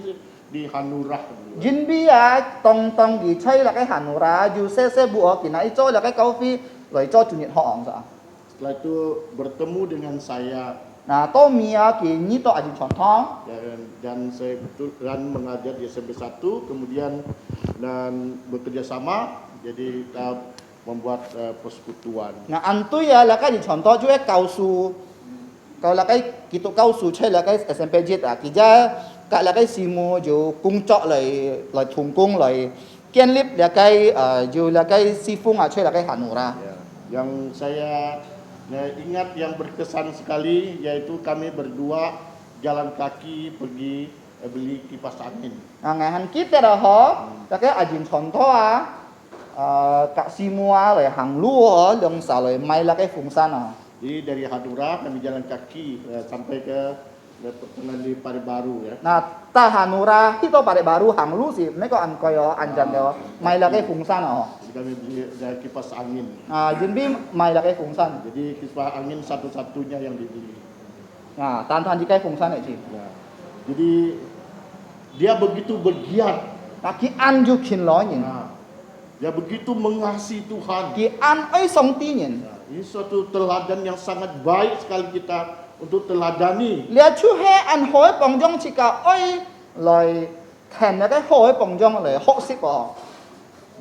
di Hanurah. 因為啊，當佢吹那個韓國啦，就些部我見喺做那個高飛嚟做專業學行咋。 Setelah itu bertemu dengan saya 嗱，當面啊，佢呢度係傳統。 dan saya kebetulan mengajar di SMP 1, kemudian dan bekerja sama, jadi kita membuat persekutuan. 嗱，按對啊，那個係傳統就係教書，個那個基督教書出那個 SMPJ 啊，其實個那個師母就工作嚟同工嚟建立那個就那個師傅啊出那個韓國啦。 Ya, yang saya ingat yang berkesan sekali yaitu kami berdua jalan kaki pergi beli kipas angin. 啊，銀行記得啦嗬，那個係傳統啊，個師母啊嚟行路嗬，用手嚟買那個風扇啊。 Jadi dari Hadura kami jalan kaki sampai ke pertengahan di Parebaru ya. 嗱，但韓國啦，呢度巴黎巴魯行路時，呢個按蓋哦，按陣嘅買那個風扇啊。 Jadi kami beli kipas angin. 啊，準備買那個風扇。 Jadi kipas angin satu-satunya yang dibeli. 啊，單單呢個風扇嚟先。 Ya. Jadi dia begitu bergiat. 嗱，佢按住勤勞人， Nah, dia begitu mengasihi Tuhan. 佢按愛上帝人。 Nah, ini suatu teladan yang sangat baik sekali kita untuk teladani. 你出去按海幫中設計愛來聽那個海幫中嚟學識喎。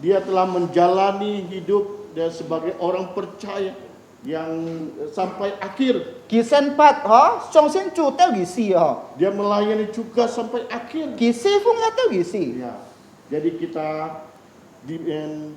Dia telah menjalani hidup dia sebagai orang percaya yang sampai akhir. 佢先發嗬，相信主到佢死嗬， Dia melayani juga sampai akhir. 佢侍奉一到佢死。 Ya. Jadi kita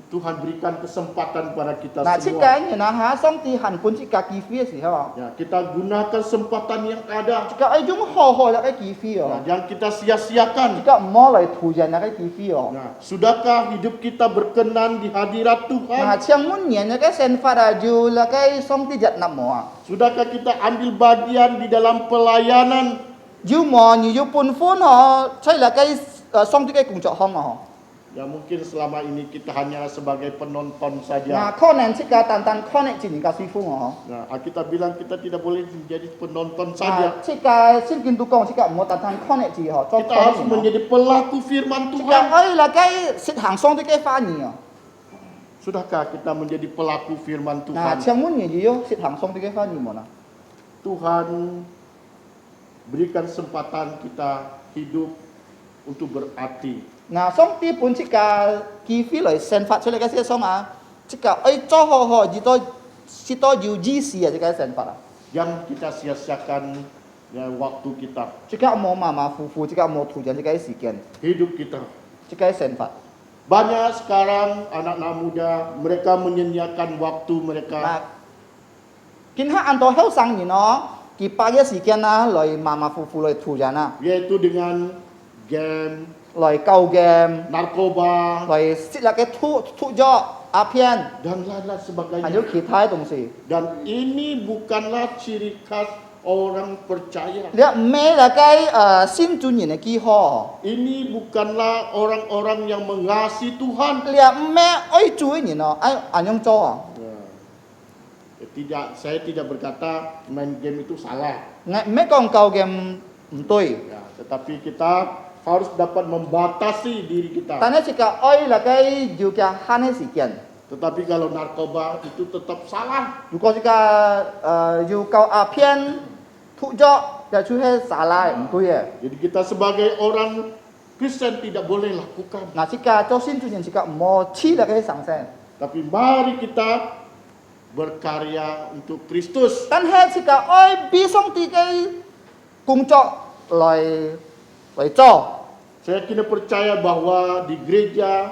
Tuhan berikan kesempatan pada kita 嗱，設 semua. 計人啊嚇，上帝行本設計機會嘅時候， Ya, kita gunakan kesempatan yang ada. 設計一種好好那個機會 Nah, 哦， jangan kita sia-siakan. 設計唔好嚟徒人那個機會哦。 Nah, sudahkah hidup kita berkenan di hadirat 嗱， Tuhan? 像每年那個先發啊，就那個上帝日納冇啊。 Sudahkah kita ambil bagian di dalam pelayanan 要么你要半款哦，出嚟嘅送啲嘅工作項哦。 Ya mungkin selama ini kita hanya sebagai penonton 嗱， saja. 可能即個單單 connect 住人家師傅哦。 Nah, Alkitab bilang kita tidak boleh menjadi penonton 嗱， saja. 即個聖經都講，即個唔好單單 connect 住哦，做 Kita harus connect menjadi pelaku firman 即個 Tuhan. 可以嚟嘅實行送啲嘅翻譯哦。 Sudahkah kita menjadi pelaku firman 嗱， Tuhan? 請問你要實行送啲嘅翻譯冇啦？ Tuhan berikan kesempatan kita hidup untuk berarti. 嗱，送啲本即個機會嚟散發出嚟嘅些送啊，即個誒做好好，至多要意思啊，即個散發啊。 Jangan kita sia-siakan ya, waktu kita, 即個冇馬馬虎虎，即個冇突然即個時間， hidup kita. 即個散發。 Banyak sekarang anak-anak muda mereka menyia-nyiakan waktu 嗱 mereka.，見下按到後生人哦，佢把嘅時間啊，嚟馬馬虎虎嚟突然啊， yaitu dengan game, 嚟舊 game， narkoba 嚟攝入嘅突咗鴉片， dan lain-lain 還有 sebagainya. 其他嘅東西。 Dan ini bukanlah ciri khas orang percaya. 你唔係嚟嘅先進人嘅記號， Ini bukanlah orang-orang yang mengasihi Tuhan. 你唔係愛做嘅人哦，愛樣做啊。 Tidak, saya tidak berkata main game itu salah. 唔係講舊 game 唔對， Ya, tetapi kita harus dapat membatasi diri kita. 但係即個愛嚟嘅要嘅慳嘅時間。 Tetapi kalau narkoba itu tetap salah. 如果即個要舊鴉片突咗，就出係沙拉唔對嘅。 Jadi kita sebagai orang Kristen tidak boleh lakukan. 嗱，即個做先進人即個唔好黐嚟嘅上升。 Tapi mari kita berkarya untuk Kristus. 但係即個愛必須啲嘅工作嚟做。 Saya kini percaya bahwa di gereja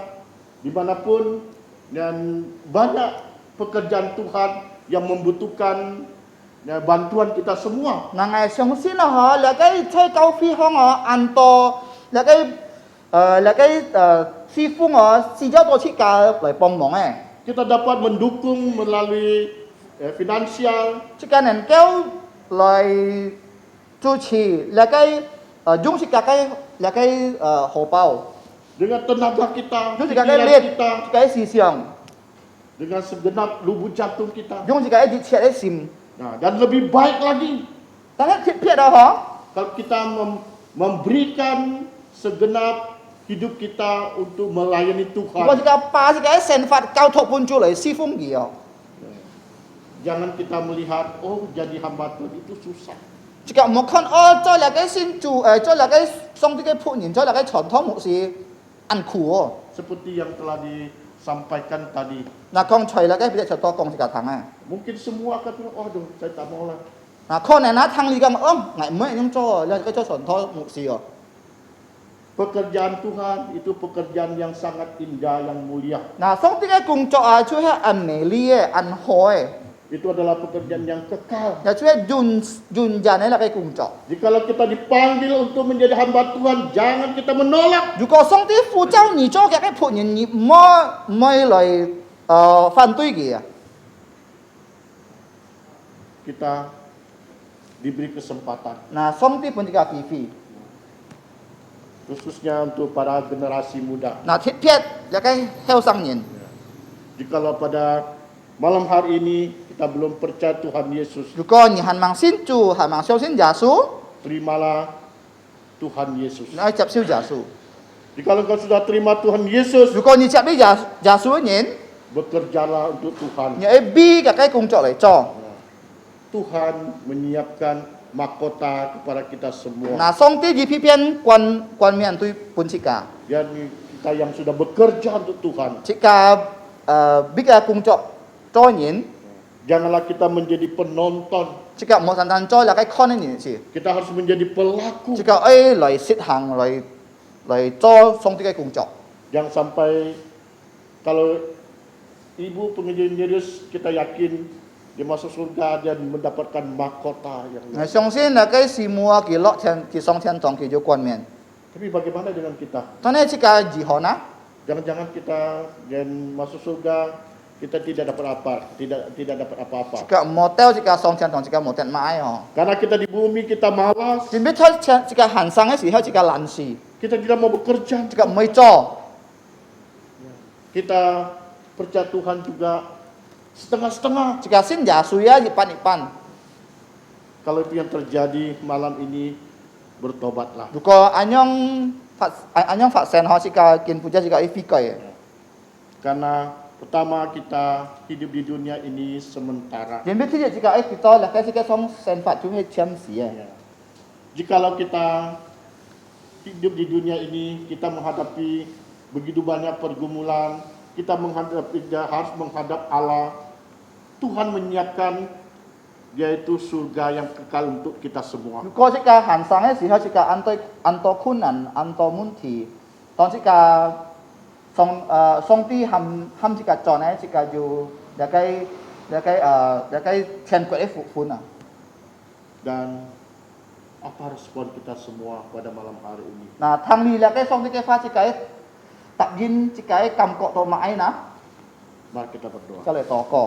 dimanapun dan banyak pekerjaan Tuhan yang membutuhkan ya, bantuan kita semua. 嗱，我相信啊，嗬，嚟嘅在教會行啊，按到嚟嘅師傅我試咗多次教嚟幫忙嘅。 Kita dapat mendukung melalui finansial, 即個能夠嚟支持嚟嘅用即個嘅嚟嘅荷包， dengan tenaga kita, 用即個嘅 pikiran 力， kita, 即個嘅思想， dengan segenap lubuk jantung kita. 用即個嘅熱切嘅心。 Nah, dan lebih baik lagi 但係撇啊，嗬。 kalau kita memberikan segenap hidup kita untuk melayani 如果 Tuhan. 這個把這個神法交託搬出嚟侍奉佢哦， Jangan kita melihat, oh jadi hamba Tuhan itu susah. 這個唔好看哦，做那個先做做那個送啲嘅僕人，做那個傳統牧師辛苦哦。 Seperti yang telah disampaikan tadi. 嗱，剛才那個比較多講這個堂啊， Mungkin semua akan bilang, oh aduh saya tak mau lah. 嗱，可能那堂你講哦，我唔係咁做，你個做傳統牧師哦。 Pekerjaan Tuhan itu pekerjaan yang sangat indah, yang mulia. 嗱，送啲嘅工作啊，做係很美麗嘅，很好嘅， Itu adalah pekerjaan yang kekal. 又做係潤人嘅那個工作。 Jikalau kita dipanggil untuk menjadi hamba Tuhan, jangan kita menolak. 如果送啲呼召你做嘅僕人，你唔好嚟反對佢啊。 Kita diberi kesempatan, 嗱，送啲本這個機會。 khususnya untuk para generasi muda. 嗱，貼撇有個後生人， Jikalau pada malam hari ini kita belum percaya Tuhan Yesus, 如果你還盲信主，還盲相信耶穌， terimalah Tuhan Yesus. 你要接受耶穌。 Jikalau engkau sudah terima Tuhan Yesus, 如果你接咗耶穌嘅人， bekerjalah untuk Tuhan. 你要逼個工作嚟做。 Tuhan menyiapkan mahkota kepada kita semua. 嗱，上帝呢篇冠冕對本這個， Dan kita yang sudah bekerja untuk Tuhan, 這個逼個工作做人， janganlah kita menjadi penonton. 這個唔好單單做那個看嘅人事， Kita harus menjadi pelaku. 這個要嚟實行嚟做上帝嘅工作。 Jangan sampai kalau ibu pengajian Yesus kita yakin dia masuk surga dan mendapatkan mahkota yang 我相信那個師母啊，佢落天，佢上天堂，佢就冠冕。 Tapi bagaimana dengan kita? 但係這個如何呢？ Jangan-jangan kita dan masuk surga kita tidak dapat apa-apa. Jika motel jika song chen dong jika motel mai ho. Karena kita di bumi kita malas, Jin bi choi chen jika han sang ai si hao jika lan si. kita tidak mau bekerja, Jika mai cho. kita percaya Tuhan juga setengah-setengah. Jika sin ya suya ipan. Kalau itu yang terjadi malam ini, bertobatlah. Duko anyong fat sen ho jika kin puja jika i fikai. Karena pertama kita hidup di dunia ini sementara. Jin bi ti jika i kita la kai jika song sen fat chu he chem si ya. Jikalau kita hidup di dunia ini, kita menghadapi begitu banyak pergumulan, kita harus menghadap Allah. Tuhan menyiapkan yaitu surga yang kekal untuk kita semua. Duko jika han sang ai si hao jika anto kunan anto munti. Tong jika song ti ham jika chon ai jika ju da kai chen ko e fu na. Dan apa respon kita semua pada malam hari ini? Nah, thang li la kai song ti kai fa jika tak yin jika kam ko to ma ai na. Mari kita berdoa. Ka le to ko.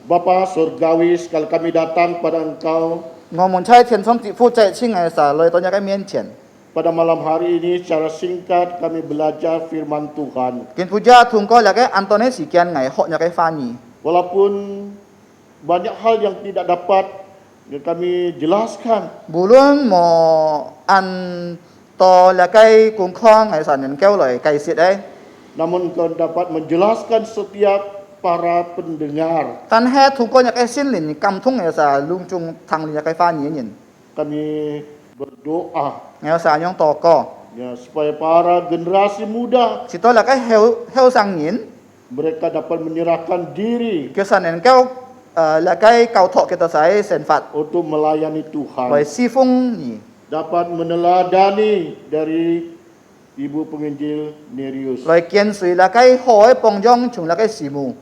Bapa surgawi, sekali kami datang pada Engkau 我們差遣從地府在親愛神來到你嘅面前， pada malam hari ini secara singkat kami belajar firman Tuhan. 見父家通過你嘅安多呢時間嚟學你嘅翻譯。 Walaupun banyak hal yang tidak dapat kami jelaskan, 無論我按到你嘅官腔係神人交嚟解釋咧， namun Engkau dapat menjelaskan setiap para pendengar. 但係通過你嘅心靈感通嘅神，隆重聽你嘅翻譯嘅人， Kami berdoa 有神樣禱告， ya supaya para generasi muda 直到你嘅後生人， mereka dapat menyerahkan diri 叫神人交你嘅教託嘅到使成法 untuk melayani 嚟 Tuhan. 侍奉你， Dapat meneladani dari Ibu Penginjil Nereus. 嚟見隨你嘅海幫助從你嘅事務。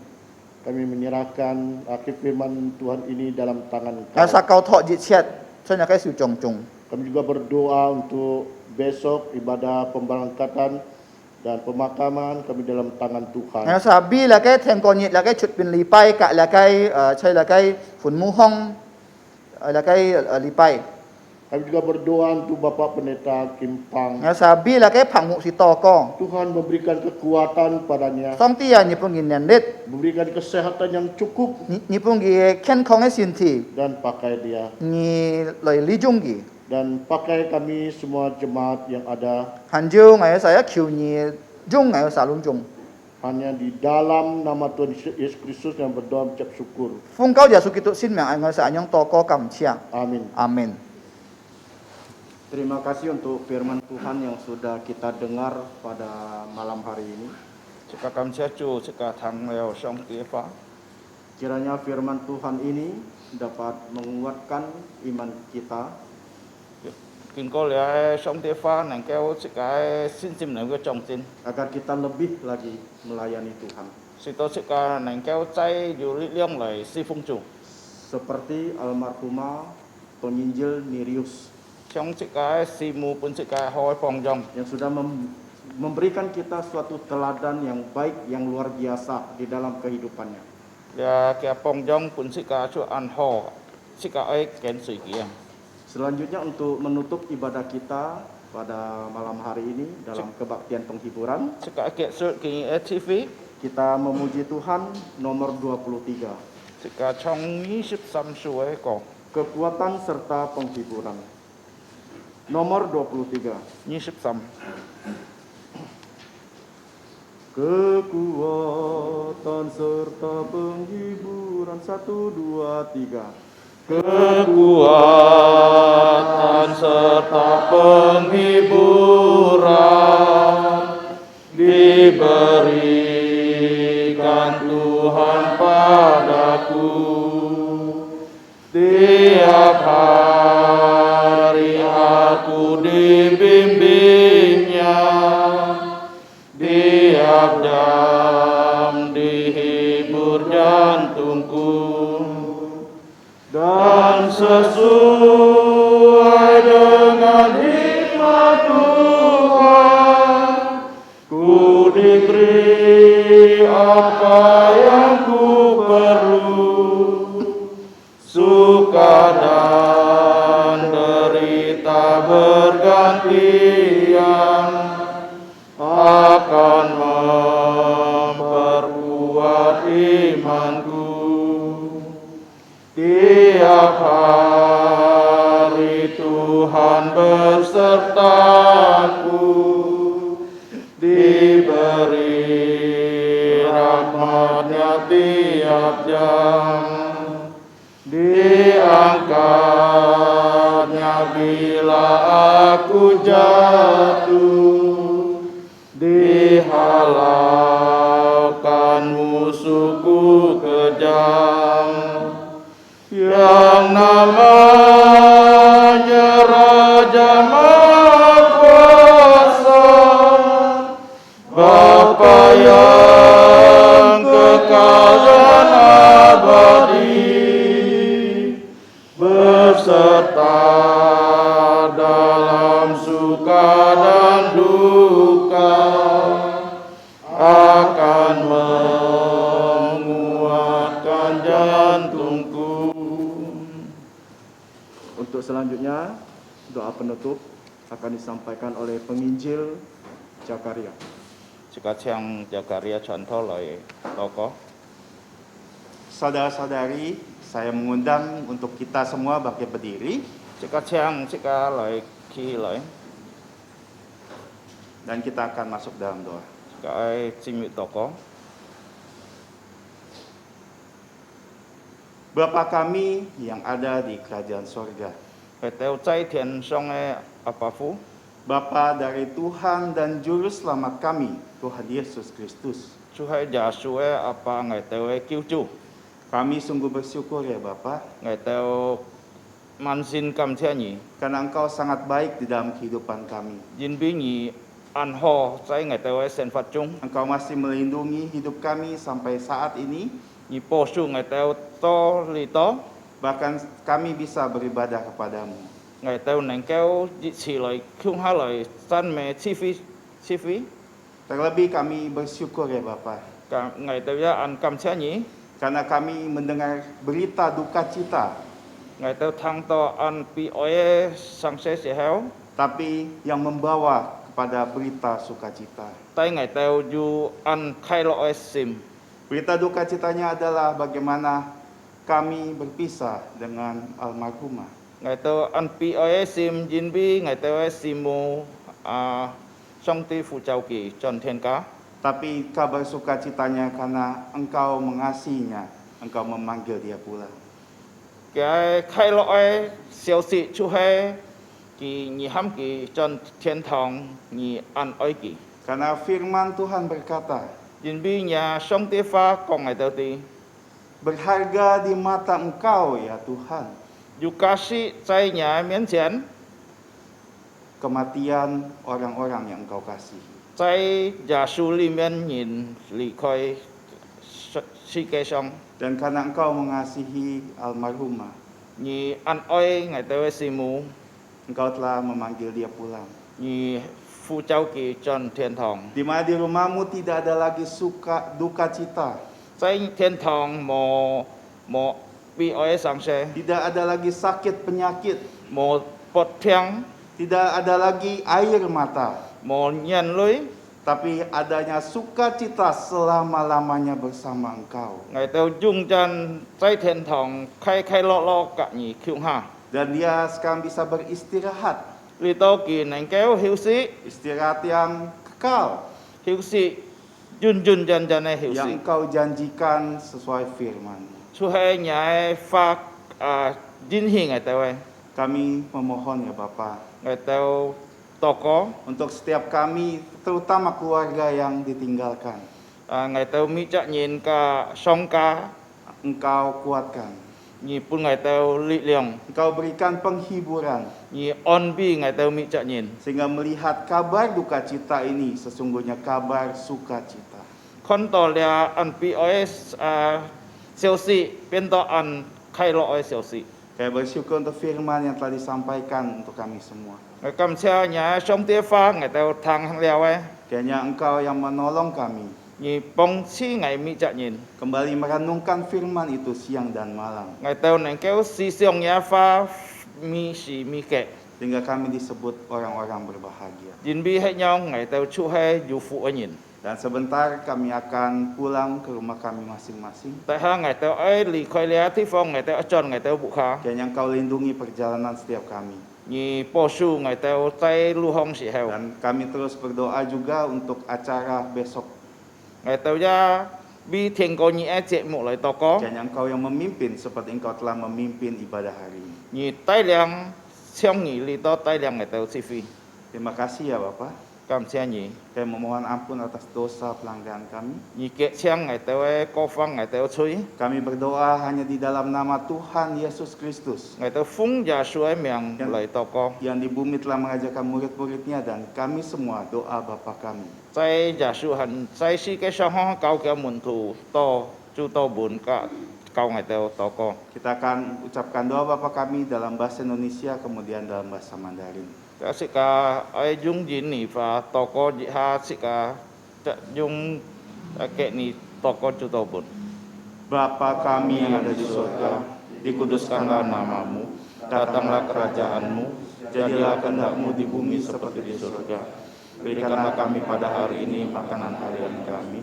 Kami menyerahkan akhir firman Tuhan ini dalam tangan 有 Engkau. 撒教託熱切，將你嘅小眾眾。 Kami juga berdoa untuk besok ibadah pemberangkatan dan pemakaman kami dalam tangan Tuhan. 有撒比你嘅聽過熱，你嘅出邊禮拜，隔你嘅吹你嘅墳墓空，你嘅禮拜。 Kami juga berdoa untuk Bapak Pendeta Kim Pang. 有撒比你嘅棚目是多個， Tuhan memberikan kekuatan padanya, 當啲人日本嘅能力， memberikan kesehatan yang cukup 日本嘅健康嘅身體， dan pakai dia. 你嚟理中嘅， Dan pakai kami semua jemaat yang ada 含照我有撒一橋你中我有撒隆中， hanya di dalam nama Tuhan Yesus Kristus yang berdoa mengucap syukur. 奉救耶穌基督先命我有撒樣多個感謝， Amin. 阿門。 Terima kasih untuk firman Tuhan yang sudah kita dengar pada malam hari ini. Jika kami secu, jika thang leo song tifa, Kiranya firman Tuhan ini dapat menguatkan iman kita, kinh cô lẽ song tifa nang keo jika sin sim nang cái trong sin, agar kita lebih lagi melayani Tuhan. sito jika nang keo cai yu liang lai si fung chu, Seperti almarhumah penginjil Nereus trong jika si mu pun jika hoi pong jong, yang sudah memberikan kita suatu teladan yang baik, yang luar biasa di dalam kehidupannya. ya kia pong jong pun jika chu an ho, jika ai ken sui kia. Selanjutnya untuk menutup ibadah kita pada malam hari ini dalam kebaktian penghiburan, Jika kia su ki TV, kita memuji Tuhan nomor 23, jika chong ni sip sam suai ko, kekuatan serta penghiburan. Nomor 23. ni sip sam. Kekuatan serta penghiburan 1, 2, 3. Kekuatan serta penghiburan diberikan Tuhan padaku. Tiap hari aku dibimbingnya, tiap jam dihibur jantungku. Dan sesuai dengan hikmat Tuhan, suka dan derita bergantian akan memperkuat imanku. Tiap hari Tuhan bersertaku, diberi rahmat-Nya tiap jam, diangkat-Nya bila aku jatuh, dihalaukan musuhku kejam, yang namanya Raja Mahkuasa, Bapa yang kekal dan abadi, beserta dalam suka dan duka, akan menguatkan jantungku. Untuk selanjutnya, doa penutup akan disampaikan oleh penginjil Zakaria. Sekarang Zakaria contoh oleh tokoh. Saudara-saudari, saya mengundang untuk kita semua bangkit berdiri Sekarang oleh khi oleh dan kita akan masuk dalam doa. cái sinh nguyện tokoh. Bapa kami yang ada di kerajaan sorga, Phải theo chay thiền song apa phu. Bapa dari Tuhan dan Juru Selamat kami, Tuhan Yesus Kristus. Chú hãy giả su apa ngày theo cứu chu. Kami sungguh bersyukur ya Bapa, Ngày theo man xin cầm theo nhỉ. karena Engkau sangat baik di dalam kehidupan kami. Jin bi nhỉ an ho chay ngày theo sen phát chung. Engkau masih melindungi hidup kami sampai saat ini, Nhỉ po su ngày theo to li to. bahkan kami bisa beribadah kepadamu. Ngày theo nành kéo chỉ lời không há lời san mẹ chi phí. Terlebih kami bersyukur ya Bapa, Cả ngày theo an cầm theo nhỉ. karena kami mendengar berita duka cita, Ngày theo thang to an pi oe sang se se heo. tapi yang membawa kepada berita sukacita. Tay ngày theo du an khai lo oe sim. Berita duka citanya adalah bagaimana kami berpisah dengan almarhumah. Ngày theo an pi oe sim jin bi ngày theo simu song ti phụ trao kỳ tròn thiên cá. Tapi kabar sukacitanya karena Engkau mengasihinya, Engkau memanggil dia pulang. Cái khai lo oe siêu sĩ chu he kỳ nhị ham kỳ tròn thiên thong nhị an oe kỳ. Karena firman Tuhan berkata, Jin bi nhà song ti pha còn ngày theo ti. berharga di mata Engkau ya Tuhan, Yu kasih cai nhà miễn chén. kematian orang-orang yang Engkau kasihi. Cai giả su li miễn nhìn li khoi si kê song. Dan karena Engkau mengasihi almarhumah, Nhị an oe ngày theo simu Engkau telah memanggil dia pulang. nhị phụ trao kỳ tròn thiên thong. Di mana di rumahmu tidak ada lagi duka cita, Cai thiên thong mo pi oe sang se. tidak ada lagi sakit penyakit, Mo pot thiang tidak ada lagi air mata, mo nhan lưới. tapi adanya sukacita selama-lamanya bersama Engkau. Ngày theo dung chân cai thiên thong khai lo cả nhị khiêu ha. Dan dia sekarang bisa beristirahat, Li to kỳ nành kéo hiếu sĩ. istirahat yang kekal, Hiếu sĩ jun chân hiếu yang sĩ. Engkau janjikan sesuai firman. Chú hay nhà pha jin hi ngày theo Kami memohon ya Bapa, ngày theo toko untuk setiap kami, terutama keluarga yang ditinggalkan, ngày theo mi chạ nhìn cả song ca Engkau kuatkan, nhị pun ngày theo li liang Engkau berikan penghiburan, nhị on bi ngày theo mi chạ nhìn. sehingga melihat kabar duka cita ini sesungguhnya kabar sukacita. Con to lia an pi os siêu sĩ bên to an khai lo oi siêu sĩ. Saya bersyukur untuk firman yang telah disampaikan untuk kami semua. Ngày cầm xe nhà song tia pha ngày theo thang hàng leo Kiranya Engkau yang menolong kami, nhị bông chi ngày mi chặt nhìn kembali merenungkan firman itu siang dan malam, ngày tao neng kéo si siong ya pha mi si mi kẹ sehingga kami disebut orang-orang berbahagia. nhìn bi hay nhau ngày tao chu hay du phụ ở nhìn Dan sebentar kami akan pulang ke rumah kami masing-masing. tại ha ngày tao ấy lì khơi lẽ thi phong ngày tao ở tròn ngày tao bụ khá Kiranya Engkau lindungi perjalanan setiap kami. nhị po su ngày tao tay lu hong si heo Dan kami terus berdoa juga untuk acara besok. ngày tao ya bi thiên có nhị ai chạy một lời tao có Kiranya Engkau yang memimpin seperti Engkau telah memimpin ibadah hari ini. nhị tay liang xiong nhị lì to tay liang ngày tao si phi Terima kasih ya Bapak. cảm xe nhị Kami memohon ampun atas dosa pelanggaran kami. nhị kẹ xiang ngày tao ấy có phăng ngày tao chui Kami berdoa hanya di dalam nama Tuhan Yesus Kristus ngày tao phúng ya suai miệng lời tao có yang di bumi telah mengajarkan murid-muridnya, dan kami semua doa Bapa kami.在耶稣很在世界上好教嘅門徒多就多本噶教我哋多個 Kita akan ucapkan doa Bapa kami dalam bahasa Indonesia, kemudian dalam bahasa Mandarin. 嘅識個愛用言語法多個以下識個用嘅你多個就多本 Bapa kami yang ada di surga, dikuduskanlah namamu datanglah kerajaanmu jadilah kehendak-Mu di bumi seperti di surga berikanlah kami pada hari ini makanan harian kami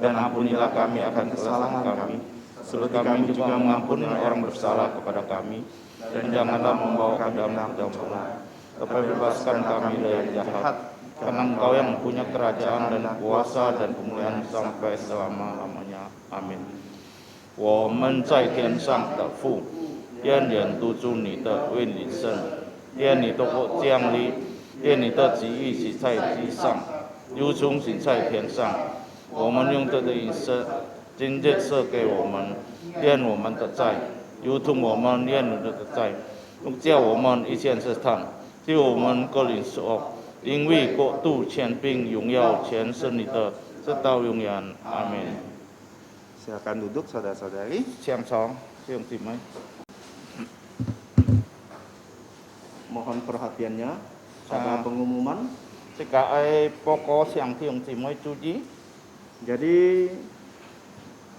dan ampunilah kami akan kesalahan kami seperti kami juga mengampuni orang bersalah kepada kami dan janganlah membawa kami dalam pencobaan tetapi bebaskan kami dari jahat karena Engkau yang mempunyai kerajaan dan kuasa dan kemuliaan sampai selama-lamanya amin 我们在天上的父，愿人督助你的愿你生，愿你的国降临，愿你的旨意行在地上，如同行在天上。我们用这个饮食，今日赐给我们，愿我们的债，如同我们愿你的债，不叫我们一切试探，救我们各领受，因为国度、权柄、荣耀全是你的，直到永远。阿门。 Silakan duduk saudara-saudari. Siang song, siang timai. Mohon perhatiannya pada pengumuman. Sika ai poko siang siang timai cuci. Jadi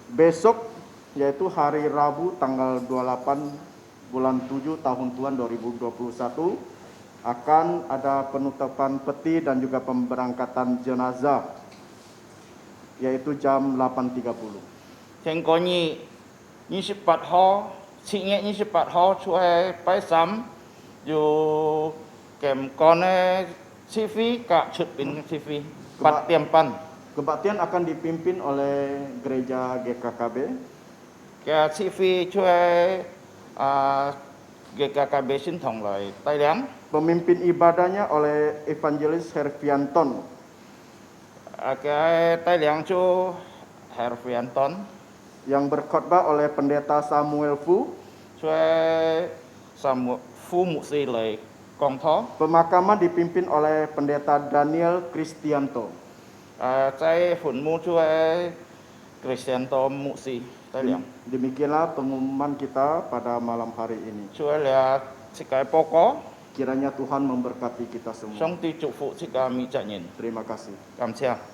besok yaitu hari Rabu tanggal 28 bulan 7 tahun Tuhan 2021 akan ada penutupan peti dan juga pemberangkatan jenazah yaitu jam 8.30. Thiên có nhị 28 ho, chị nhẹ 28 ho chuai pai sắm, dù kèm con chi phí cả chụp in chi phí, bát tiêm pan. Kebaktian akan dipimpin oleh gereja GKKB. Cái chi phí chuai GKKB xin thòng lại tay liang. Pemimpin ibadahnya oleh Evangelis Herfianton. Cái tay liang chu Herfianton. Yang berkhotbah oleh pendeta Samuel Fu. Chuai Samuel Fu Musi lại Kong Tho. Pemakaman dipimpin oleh pendeta Daniel Kristianto. Saya phun mu chuai Kristianto Musi tay liang. Demikianlah pengumuman kita pada malam hari ini. Chuai lihat sikai poko. Kiranya Tuhan memberkati kita semua. Song ti chúc phụ chị ca mi trả nhìn. Terima kasih. Cảm ơn.